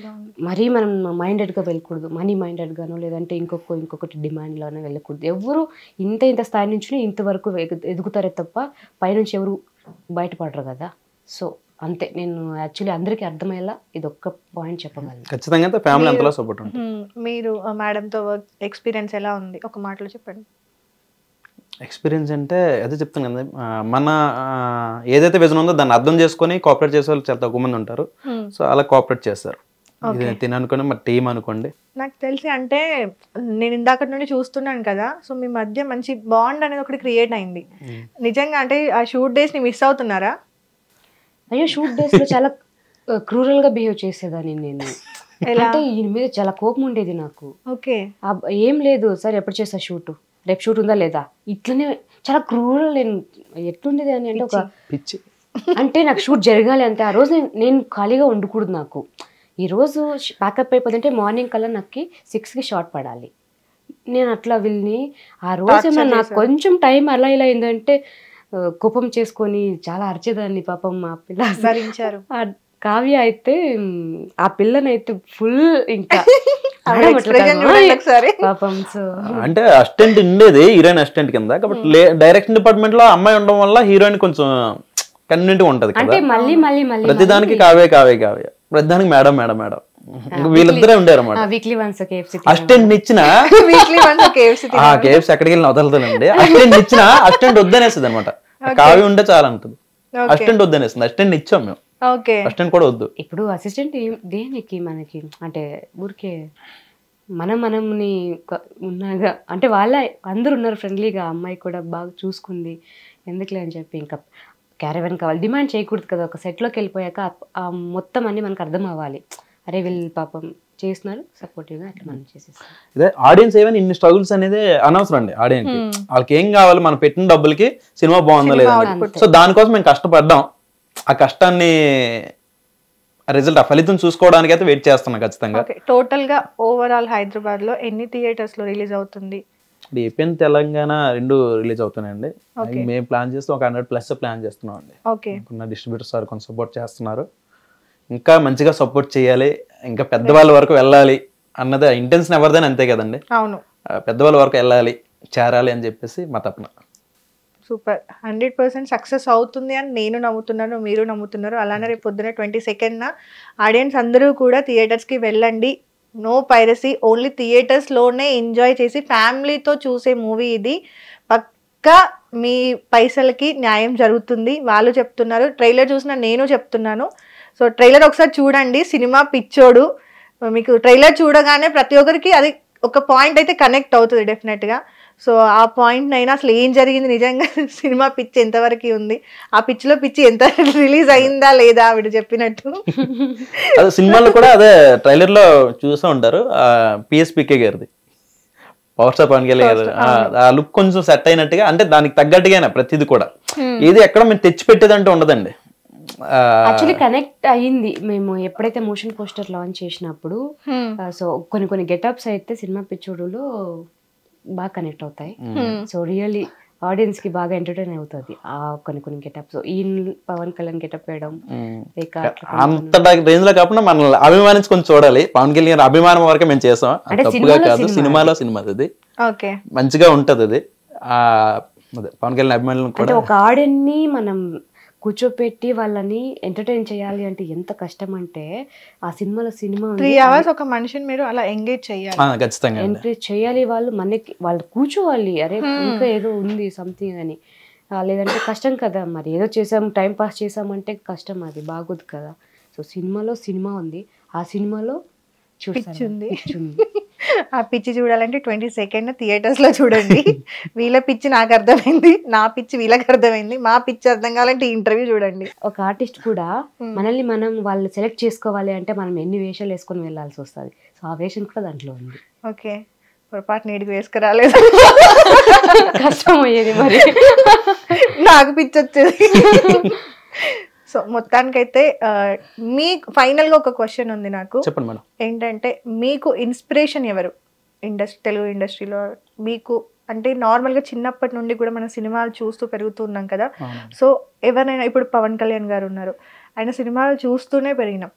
మరీ మనం మైండెడ్గా వెళ్ళకూడదు, మనీ మైండెడ్గానో లేదంటే ఇంకొకటి డిమాండ్లోనో వెళ్ళకూడదు. ఎవరు ఇంత స్థాయి నుంచి ఇంతవరకు ఎదుగుతారే తప్ప పైనుంచి ఎవరు బయటపడరు కదా. సో అంతే, నేను యాక్చువల్లీ అందరికీ అర్థమయ్యేలా ఇది ఒక్క పాయింట్ చెప్పగలను. ఖచ్చితంగా ఫ్యామిలీ అంతలో సపోర్ట్ ఉంటుంది. మీరు మేడంతో ఎక్స్పీరియన్స్ ఎలా ఉంది ఒక మాటలో చెప్పండి. ఎక్స్పీరియన్స్ అంటే అదే చెప్తాను కదా, మన ఏదైతే విజన్ ఉందో దాన్ని అర్థం చేసుకొని కోఆపరేట్ చేసే వాళ్ళు చాలా తక్కువ మంది ఉంటారు. సో అలా కోఆపరేట్ చేస్తారు. తిననుకోండి మరి టీం అనుకోండి. నాకు తెలిసి అంటే నేను ఇందాక నుండి చూస్తున్నాను కదా, సో మీ మధ్య మంచి బాండ్ అనేది ఒకటి క్రియేట్ అయింది. నిజంగా అంటే ఆ షూట్ డేస్ ని మిస్ అవుతున్నారా? అయ్యో షూట్ డేస్ లో చాలా క్రూరల్ గా బిహేవ్ చేసేదాన్ని నేను. అంటే ఈయన మీద చాలా కోపం ఉండేది నాకు. ఓకే. ఏం లేదు సార్ ఎప్పుడు చేస్తా షూట్, రేపు షూట్ ఉందా లేదా, ఇట్లనే చాలా క్రూరల్. నేను ఎట్లుండేది అని అంటే ఒక పిచ్చి అంటే నాకు షూట్ జరగాలి అంతే. ఆ రోజు నేను ఖాళీగా ఉండకూడదు. నాకు ఈరోజు ప్యాకప్ అయిపోతుంటే మార్నింగ్ కల్లా నాకు 6కి షార్ట్ పడాలి. నేను అట్లా వీళ్ళని ఆ రోజు నాకు కొంచెం టైం అలా ఇలా అయిందంటే కోపం చేసుకొని చాలా అరిచేదాన్ని. పాపం మా పిల్ల కావ్య అయితే ఆ పిల్లనైతే ఫుల్ ఇంకా ఒకసారి పాపం. సో అంటే అసిస్టెంట్ ఉండేది హీరోయిన్ అసిస్టెంట్ కింద, కాబట్టి డైరెక్షన్ డిపార్ట్మెంట్ లో అమ్మాయి ఉండడం వల్ల హీరోయిన్ కొంచెం కన్వీనియంట్ గా ఉంటది అంటే కదా. మళ్ళీ మళ్ళీ మళ్ళీ ప్రతిదానికి కావ్య ప్రతిదానికి మేడం మేడం మేడం వీళ్ళిద్దరే ఉండారు అన్నమాట. వీక్లీ వన్స్ KFC అసిస్టెంట్ ఇచ్చిన వీక్లీ వన్స్ KFC కేఎఫ్సీ ఎక్కడికి వెళ్ళిన వదలదండి. అసిస్టెంట్ ఇచ్చిన అసిస్టెంట్ వద్దనేస్తుంది అనమాట. కావ్య ఉంటే చాలా అంటుంది, అసిస్టెంట్ వద్దనేస్తుంది. అసిస్టెంట్ ఇచ్చాం మేము, ఓకే అసిస్టెంట్ కూడా వద్దు. ఇప్పుడు అసిస్టెంట్ దేనికి మనకి, అంటే ఊరికే మనని ఉన్నాగా అంటే వాళ్ళ అందరూ ఉన్నారు ఫ్రెండ్లీగా, అమ్మాయి కూడా బాగా చూసుకుంది ఎందుకులే అని చెప్పి ఇంకా క్యారవెన్ కావాలి డిమాండ్ చేయకూడదు కదా. ఒక సెట్లోకి వెళ్ళిపోయాక ఆ మొత్తం అన్ని మనకు అర్థం అవ్వాలి. అరే వీళ్ళు పాపం చేస్తున్నారు సపోర్టివ్గా అట్లా మనం చేసేస్తాం. ఇదే ఆడియన్స్ ఏమైనా ఇన్ని స్ట్రగుల్స్ అనేది అనవసరం అండి. ఆడియన్స్ వాళ్ళకి ఏం కావాలి, మనం పెట్టిన డబ్బులకి సినిమా బాగుందా లేదా. సో దానికోసం మేము కష్టపడ్డాం, ఆ కష్టాన్ని రిజల్ట్ ఆ ఫలితం చూసుకోవడానికి అయితే వెయిట్ చేస్తున్నాం ఖచ్చితంగా. టోటల్ గా ఓవరాల్ హైదరాబాద్ లో ఎన్ని థియేటర్స్ లో రిలీజ్ అవుతుంది? ఏపీఎన్ తెలంగాణ రెండు రిలీజ్ అవుతున్నాయండి. మేము ప్లాన్ చేస్తే ఒక 100+ ప్లాన్ చేస్తున్నాం అండి. డిస్ట్రిబ్యూటర్స్ వారు కొంచెం సపోర్ట్ చేస్తున్నారు. ఇంకా మంచిగా సపోర్ట్ చేయాలి, ఇంకా పెద్దవాళ్ళ వరకు వెళ్ళాలి అన్నది ఇంటెన్షన్ ఎవరిదైనా అంతే కదండి. అవును, పెద్దవాళ్ళ వరకు వెళ్ళాలి, చేరాలి అని చెప్పేసి మా తపన. సూపర్, 100% సక్సెస్ అవుతుంది అని నేను నమ్ముతున్నాను, మీరు నమ్ముతున్నారు. అలానే రేపు పొద్దున 22nd ఆడియన్స్ అందరూ కూడా థియేటర్స్కి వెళ్ళండి. నో పైరసీ, ఓన్లీ థియేటర్స్లోనే ఎంజాయ్ చేసి ఫ్యామిలీతో చూసే మూవీ ఇది. పక్కా మీ పైసలకి న్యాయం జరుగుతుంది. వాళ్ళు చెప్తున్నారు, ట్రైలర్ చూసిన నేను చెప్తున్నాను. సో ట్రైలర్ ఒకసారి చూడండి. సినిమా పిచ్చోడు, మీకు ట్రైలర్ చూడగానే ప్రతి ఒక్కరికి అది ఒక పాయింట్ అయితే కనెక్ట్ అవుతుంది డెఫినెట్గా. సో ఆ పాయింట్ అయినా అసలు ఏం జరిగింది, నిజంగా సినిమా పిచ్చి ఎంతవరకు ఉంది, ఆ పిచ్చిలో పిచ్చి ఎంత రిలీజ్ అయిందా లేదా ఆవిడ చెప్పినట్టు. అదే సినిమాలో కూడా అదే ట్రైలర్ లో చూస్తూ ఉంటారు. PSPK గారిది, పవర్ స్టార్ పవన్ కళ్యాణ్ గారు, ఆ లుక్ కొంచెం సెట్ అయినట్టుగా, అంటే దానికి తగ్గట్టుగా ప్రతిది కూడా ఏది ఎక్కడ మేము తెచ్చి పెట్టేదంటూ ఉండదండి. యాక్చువల్లీ కనెక్ట్ అయ్యింది మేము ఎప్పుడైతే మోషన్ పోస్టర్ లాంచ్ చేసినప్పుడు. సో కొన్ని గెటప్స్ అయితే సినిమా పిచ్చోడులో బాగా కనెక్ట్ అవుతాయి. సో రియల్లీ ఆడియన్స్ కి బాగా ఎంటర్టైన్ అవుతుంది ఆ కొన్ని గెటప్స్. ఈ పవన్ కళ్యాణ్ గెటప్ వేయడం అంత రేంజ్ లో కాకుండా మనల్ని అభిమానించి కొంచెం చూడాలి. పవన్ కళ్యాణ్ అభిమానం వరకే మేము చేసాం, తప్పుగా కాదు. సినిమాలో సినిమా అది మంచిగా ఉంటది. అది పవన్ కళ్యాణ్ అభిమానులు కూడా ఒక ఆడియన్స్ ని మనం కూర్చోపెట్టి వాళ్ళని ఎంటర్టైన్ చేయాలి అంటే ఎంత కష్టం అంటే ఆ సినిమాలో 3 hours ఒక మనిషిని మీరు అలా ఎంగేజ్ చేయాలి, ఖచ్చితంగా ఎంకరేజ్ చేయాలి. వాళ్ళు కూర్చోవాలి, అరే ఇంకా ఏదో ఉంది సంథింగ్ అని. లేదంటే కష్టం కదా, మరి ఏదో చేసాం టైం పాస్ చేసామంటే కష్టం, అది బాగోదు కదా. సో సినిమాలో సినిమా ఉంది, ఆ సినిమాలో పిచ్చి ఉంది. ఆ పిచ్చి చూడాలంటే 22nd థియేటర్స్ లో చూడండి. వీళ్ళ పిచ్చి నాకు అర్థమైంది, నా పిచ్చి వీళ్ళకి అర్థమైంది. మా పిచ్చి అర్థం కావాలంటే ఈ ఇంటర్వ్యూ చూడండి. ఒక ఆర్టిస్ట్ కూడా మనల్ని వాళ్ళు సెలెక్ట్ చేసుకోవాలి అంటే మనం ఎన్ని వేషాలు వేసుకొని వెళ్ళాల్సి వస్తుంది. సో ఆ వేషం కూడా దాంట్లో ఉంది. ఓకే, పొరపాటు నీటికి వేసుకురాలేదు, కష్టం అయ్యేది మరి. నాకు పిచ్చి వచ్చేది. సో మొత్తానికైతే మీకు ఫైనల్గా ఒక క్వశ్చన్ ఉంది నాకు. చెప్పండి మేడం. ఏంటంటే మీకు ఇన్స్పిరేషన్ ఎవరు తెలుగు ఇండస్ట్రీలో? మీకు అంటే నార్మల్గా చిన్నప్పటి నుండి కూడా మనం సినిమాలు చూస్తూ పెరుగుతున్నాం కదా. సో ఎవరైనా ఇప్పుడు పవన్ కళ్యాణ్ గారు ఉన్నారు, ఆయన సినిమాలు చూస్తూనే పెరిగినాం.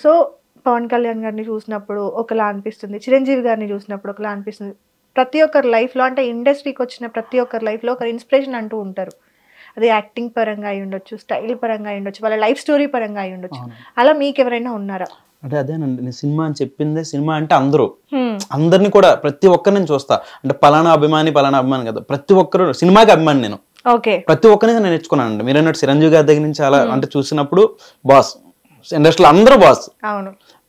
సో పవన్ కళ్యాణ్ గారిని చూసినప్పుడు ఒకలా అనిపిస్తుంది, చిరంజీవి గారిని చూసినప్పుడు ఒకలా అనిపిస్తుంది. ప్రతి ఒక్కరి లైఫ్లో, అంటే ఇండస్ట్రీకి వచ్చిన ప్రతి ఒక్కరి లైఫ్లో ఒక ఇన్స్పిరేషన్ అంటూ ఉంటారు. అది యాక్టింగ్ పరంగా అయి ఉండొచ్చు, స్టైల్ పరంగా అయి ఉండొచ్చు, వాళ్ళ లైఫ్ స్టోరీ పరంగా అయి ఉండొచ్చు. అలా మీకు ఎవరైనా ఉన్నారా? అంటే అదేనండి, నేను సినిమా అని చెప్పిందే. సినిమా అంటే అందరిని కూడా ప్రతి ఒక్కరిని చూస్తా. అంటే పలానా అభిమాని కదా, ప్రతి ఒక్కరు సినిమాకి అభిమాని నేను. ప్రతి ఒక్కరిని నేను నేర్చుకున్నాను. మీరు అన్నట్టు చిరంజీవి గారి దగ్గర నుంచి అలా అంటే చూసినప్పుడు బాస్, ఇండస్ట్రీలో అందరూ బాస్.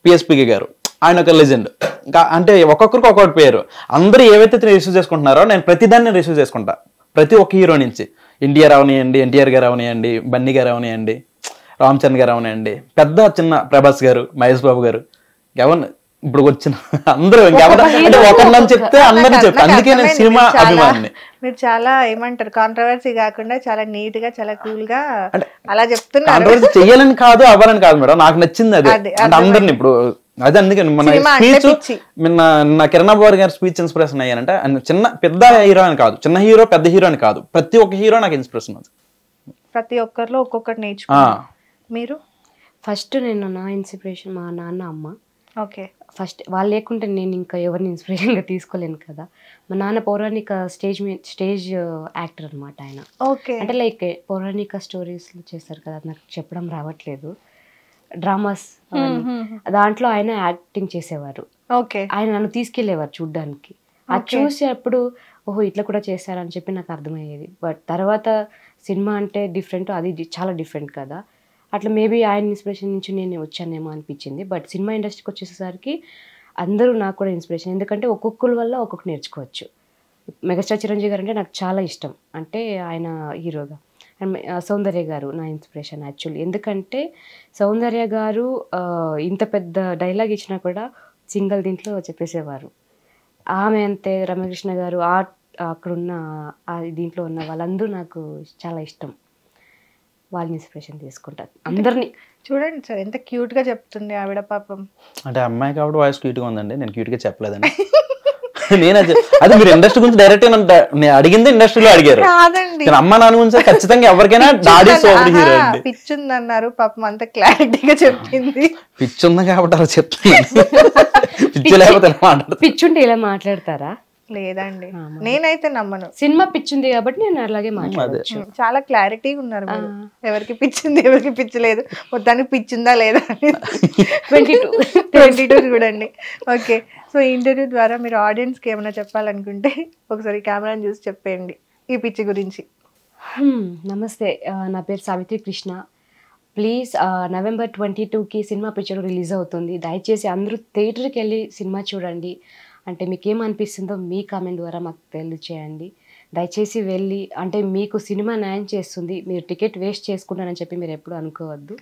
PSPK గారు, ఆయన ఒక లెజెండ్. ఇంకా అంటే ఒక్కొక్కరికి ఒక్కొక్కటి పేరు. అందరూ ఏవైతే రిసీవ్ చేసుకుంటున్నారో నేను ప్రతిదాన్ని రిసీవ్ చేసుకుంటా. ప్రతి ఒక్క హీరో నుంచి ఎన్టీఆర్ అవనియండి, NTR గారు అవనియండి, బన్నీ గారు అవనియండి, రామ్ చరణ్ గారు అవనియండి, పెద్ద చిన్న ప్రభాస్ గారు, మహేష్ బాబు గారు, ఎవరు ఇప్పుడు వచ్చిన అందరూ అంటే ఒకరిని చెప్తే అందరినీ చెప్తా. అందుకే నేను సినిమా అభిమాని. మీరు చాలా ఏమంటారు, కాంట్రవర్సీ కాకుండా చాలా నీట్ గా, చాలా కూల్ గా అలా చెప్తున్నారు. కాంట్రవర్సీ చెయ్యాలని కాదు, అవ్వాలని కాదు మేడం, నాకు నచ్చింది అదే. అంటే అందరిని ఇప్పుడు అదే, అందుకే మన స్పీచ్ నిన్న కిరణ్ అబ్బవర్ గారి స్పీచ్ ఇన్స్పిరేషన్ అయ్యానంటే, చిన్న పెద్ద హీరో అని కాదు, చిన్న హీరో పెద్ద హీరో అని కాదు, ప్రతి ఒక్క హీరో నాకు ఇన్స్పిరేషన్. ప్రతి ఒక్కరిలో ఒక్కొక్కటి నేర్చుకున్నా. మీరు ఫస్ట్ నేను నా ఇన్స్పిరేషన్ మా నాన్న అమ్మ. ఓకే. ఫస్ట్ వాళ్ళు లేకుంటే నేను ఇంకా ఎవరిని ఇన్స్పిరేషన్గా తీసుకోలేను కదా. మా నాన్న పౌరాణిక స్టేజ్ యాక్టర్ అనమాట ఆయన. ఓకే. అంటే లైక్ పౌరాణిక స్టోరీస్లో చేస్తారు కదా, నాకు చెప్పడం రావట్లేదు, డ్రామాస్ దాంట్లో ఆయన యాక్టింగ్ చేసేవారు. ఓకే. ఆయన నన్ను తీసుకెళ్లేవారు చూడ్డానికి. అది చూసేటప్పుడు ఓహో ఇట్లా కూడా చేశారని చెప్పి నాకు అర్థమయ్యేది. బట్ తర్వాత సినిమా అంటే డిఫరెంట్, అది చాలా డిఫరెంట్ కదా. అట్లా మేబీ ఆయన ఇన్స్పిరేషన్ నుంచి నేను వచ్చానేమో అనిపించింది. బట్ సినిమా ఇండస్ట్రీకి వచ్చేసరికి అందరూ నాకు కూడా ఇన్స్పిరేషన్, ఎందుకంటే ఒక్కొక్కరి వల్ల ఒక్కొక్కరు నేర్చుకోవచ్చు. మెగాస్టార్ చిరంజీవి గారు అంటే నాకు చాలా ఇష్టం, అంటే ఆయన హీరోగా. అండ్ సౌందర్య గారు నా ఇన్స్పిరేషన్ యాక్చువల్లీ, ఎందుకంటే సౌందర్య గారు ఇంత పెద్ద డైలాగ్ ఇచ్చినా కూడా సింగిల్ దీంట్లో చెప్పేసేవారు. ఆమె అంతే, రమ్యకృష్ణ గారు, అక్కడున్న దీంట్లో ఉన్న వాళ్ళందరూ నాకు చాలా ఇష్టం. వాళ్ళని ఇన్స్పిరేషన్ తీసుకుంటారు అందరినీ. చూడండి సార్ ఎంత క్యూట్ గా చెప్తుంది ఆవిడ పాపం. అంటే అమ్మాయి కాబట్టి వాయిస్ క్యూట్ గా ఉందండి, నేను క్యూట్ గా చెప్పలేదండి. నేను అది మీరు ఇండస్ట్రీ గురించి డైరెక్ట్ నేను అడిగింది ఇండస్ట్రీలో అడిగారు. కాదండి, అమ్మ నాన్న గురించి ఖచ్చితంగా ఎవరికైనా డాడీ సూపర్ హీరో అండి. పిచ్చుంది అన్నారు పాపం, అంత క్లారిటీగా చెప్పింది. పిచ్చుంది కాబట్టి అలా చెప్తున్నాను. పిచ్చి లేకపోతే పిచ్చుంటే ఇలా మాట్లాడతారా? లేదండి, నేనైతే నమ్మను. సినిమా పిచ్చింది కాబట్టి నేను అలాగే మాట్లాడచ్చు. చాలా క్లారిటీగా ఉన్నారు మీరు. ఎవరికి పిచ్చింది ఎవరికి పిచ్చి లేదు, మొత్తానికి పిచ్చిందా లేదా అని 22 చూడండి. ఓకే. సో ఈ ఇంటర్వ్యూ ద్వారా మీరు ఆడియన్స్కి ఏమైనా చెప్పాలనుకుంటే ఒకసారి కెమెరాని చూసి చెప్పేయండి ఈ పిచ్చి గురించి. నమస్తే, నా పేరు సావిత్రి కృష్ణ. ప్లీజ్ November 22కి సినిమా పిక్చర్ రిలీజ్ అవుతుంది. దయచేసి అందరూ థియేటర్కి వెళ్ళి సినిమా చూడండి. అంటే మీకు ఏమనిపిస్తుందో మీ కామెంట్ ద్వారా మాకు తెలియచేయండి. దయచేసి వెళ్ళి, అంటే మీకు సినిమా న్యాయం చేస్తుంది, మీరు టికెట్ వేస్ట్ చేసుకుంటానని చెప్పి మీరు ఎప్పుడు అనుకోవద్దు.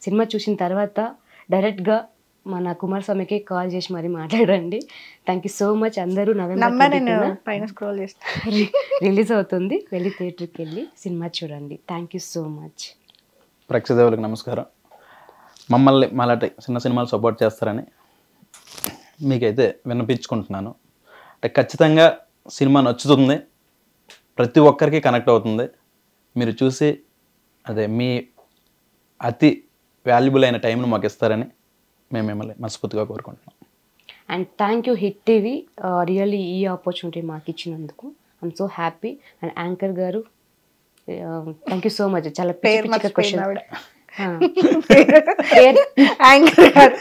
సినిమా చూసిన తర్వాత డైరెక్ట్గా మన కుమారస్వామికి కాల్ చేసి మరీ మాట్లాడండి. Thank you so much. అందరూ November రిలీజ్ అవుతుంది, వెళ్ళి థియేటర్కి వెళ్ళి సినిమా చూడండి. Thank you so much. ప్రేక్షకులకు నమస్కారం. మమ్మల్ని మాలాంటి చిన్న సినిమాలు సపోర్ట్ చేస్తారని మీకైతే విన్నపించుకుంటున్నాను. అంటే ఖచ్చితంగా సినిమా నచ్చుతుంది, ప్రతి ఒక్కరికి కనెక్ట్ అవుతుంది. మీరు చూసి అదే మీ అతి వాల్యుబుల్ అయిన టైంను మాకు ఇస్తారని మేము మిమ్మల్ని మనస్ఫూర్తిగా కోరుకుంటున్నాం. And thank you hit TV, really ఈ ఆపర్చునిటీ మాకు ఇచ్చినందుకు I'm so happy. And anchor గారు థ్యాంక్ యూ సో మచ్. చాలా పిచ్చి క్వశ్చన్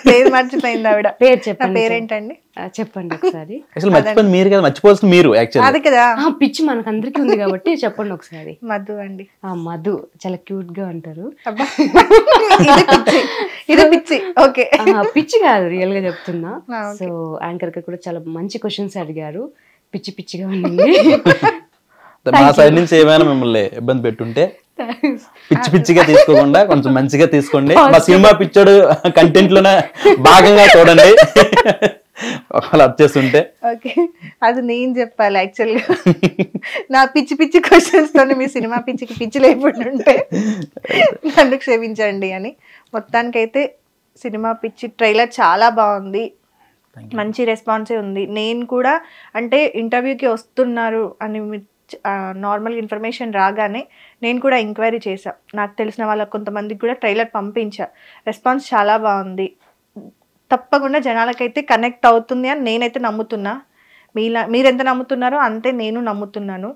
పేరు మర్చిపోయింది ఆవిడ. పేరు చెప్పండి. పేరేంటండి చెప్పండి ఒకసారి. అసలు మర్చిపోయింది మీరు కదా, మర్చిపోతుంది మీరు. అది కదా పిచ్చి మనకు అందరికీ ఉంది కాబట్టి చెప్పండి ఒకసారి. మధు అండి. మధు చాలా క్యూట్ గా ఉంటారు. ఇది పిచ్చి. ఓకే, పిచ్చి కాదు, రియల్ గా చెప్తున్నా. సో యాంకర్ గా కూడా చాలా మంచి క్వశ్చన్స్ అడిగారు, పిచ్చి పిచ్చిగా ఉంది. మా సైడ్ నుంచి ఏమైనా మిమ్మల్ని ఇబ్బంది పెట్టుంటే పిచ్చి పిచ్చిగా తీసుకోకుండా కొంచెం మంచిగా తీసుకోండి. మా సినిమా పిచ్చోడు కంటెంట్ లోనే భాగంగా చూడండి ఒకవేళ వచ్చేస్తుంటే. ఓకే, అది నేను చెప్పాలి యాక్చువల్గా. నా పిచ్చి పిచ్చి క్వశ్చన్స్ తోనే మీ సినిమా పిచ్చికి పిచ్చి లేకుంటుంటే నన్ను క్షమించండి అని. మొత్తానికైతే సినిమా పిచ్చి ట్రైలర్ చాలా బాగుంది, మంచి రెస్పాన్సే ఉంది. నేను కూడా అంటే ఇంటర్వ్యూకి వస్తున్నారు అని నార్మల్ ఇన్ఫర్మేషన్ రాగానే నేను కూడా ఎంక్వైరీ చేశా, నాకు తెలిసిన వాళ్ళకి కొంతమందికి కూడా ట్రైలర్ పంపించా. రెస్పాన్స్ చాలా బాగుంది, తప్పకుండా జనాలకైతే కనెక్ట్ అవుతుంది అని నేనైతే నమ్ముతున్నా. మీరెంత నమ్ముతున్నారో అంతే నేను నమ్ముతున్నాను.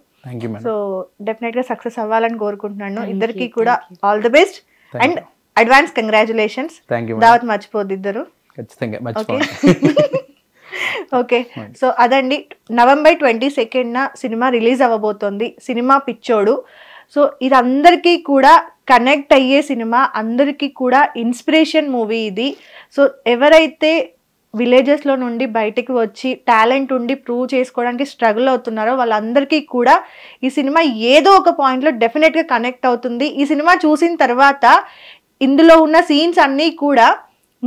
సో డెఫినెట్గా సక్సెస్ అవ్వాలని కోరుకుంటున్నాను. ఇద్దరికి కూడా all the best and advance congratulations. దావత్ మర్చిపోద్దు ఇద్దరు. ఓకే, సో అదండి, November 22న సినిమా రిలీజ్ అవ్వబోతోంది, సినిమా పిచ్చోడు. సో ఇది అందరికీ కూడా కనెక్ట్ అయ్యే సినిమా, అందరికీ కూడా ఇన్స్పిరేషన్ మూవీ ఇది. సో ఎవరైతే విలేజెస్లో నుండి బయటికి వచ్చి టాలెంట్ ఉండి ప్రూవ్ చేసుకోవడానికి స్ట్రగుల్ అవుతున్నారో వాళ్ళందరికీ కూడా ఈ సినిమా ఏదో ఒక పాయింట్లో డెఫినెట్గా కనెక్ట్ అవుతుంది. ఈ సినిమా చూసిన తర్వాత ఇందులో ఉన్న సీన్స్ అన్నీ కూడా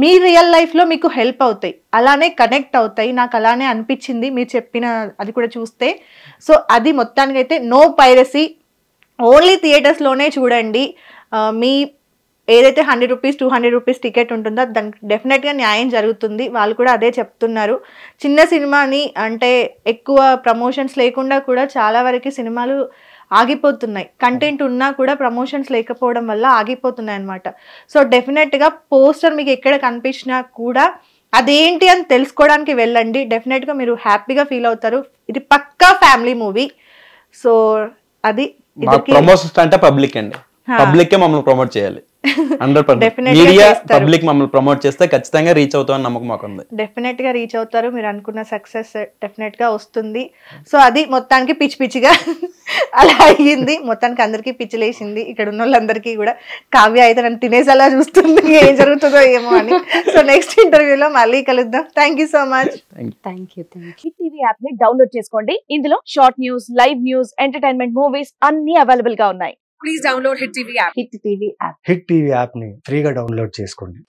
మీ రియల్ లైఫ్లో మీకు హెల్ప్ అవుతాయి, అలానే కనెక్ట్ అవుతాయి. నాకు అలానే అనిపించింది మీరు చెప్పిన అది కూడా చూస్తే. సో అది మొత్తానికైతే నో పైరసీ, ఓన్లీ థియేటర్స్లోనే చూడండి. మీ ఏదైతే 100 రూపీస్ 200 రూపీస్ టికెట్ ఉంటుందో దానికి డెఫినెట్గా న్యాయం జరుగుతుంది. వాళ్ళు కూడా అదే చెప్తున్నారు. చిన్న సినిమాని అంటే ఎక్కువ ప్రమోషన్స్ లేకుండా కూడా చాలా వరకు సినిమాలు ఆగిపోతున్నాయి. కంటెంట్ ఉన్నా కూడా ప్రమోషన్స్ లేకపోవడం వల్ల ఆగిపోతున్నాయి అన్నమాట. సో డెఫినెట్గా పోస్టర్ మీకు ఎక్కడ కనిపించినా కూడా అదేంటి అని తెలుసుకోవడానికి వెళ్ళండి. డెఫినెట్గా మీరు హ్యాపీగా ఫీల్ అవుతారు. ఇది పక్కా ఫ్యామిలీ మూవీ. సో అది ప్రమోషన్స్ అంటే పబ్లిక్ అండి, పబ్లిక్ మమ్మల్ని ప్రమోట్ చేయాలి. 100% మీడియా పబ్లిక్ మమ్మల్ని ప్రమోట్ చేస్తే ఖచ్చితంగా రీచ్ అవుతామని నమ్మకం మాకు ఉంది. డెఫినెట్ గా రీచ్ అవుతారు. మీరు అనుకున్న సక్సెస్ డెఫినెట్ గా వస్తుంది. సో అది మొత్తానికి పిచ్చి పిచ్చిగా అలా అయ్యింది. మొత్తానికి అందరికీ పిచ్చిలేసింది. ఇక్కడ ఉన్న వాళ్ళందరికీ కూడా. కావ్య అయితే నన్ను తినేసేలా చూస్తుంది, ఏం జరుగుతుందో ఏమో అని. సో నెక్స్ట్ ఇంటర్వ్యూలో మళ్ళీ కలుద్దాం. Thank you so much. Thank you. Hit TV app ని డౌన్లోడ్ చేసుకోండి. ఇందులో short news, live news, entertainment movies అన్ని అవైలబుల్ గా ఉన్నాయి. Please download hit TV app. Hit TV app. Hit TV app ని ఫ్రీగా డౌన్లోడ్ చేసుకోండి.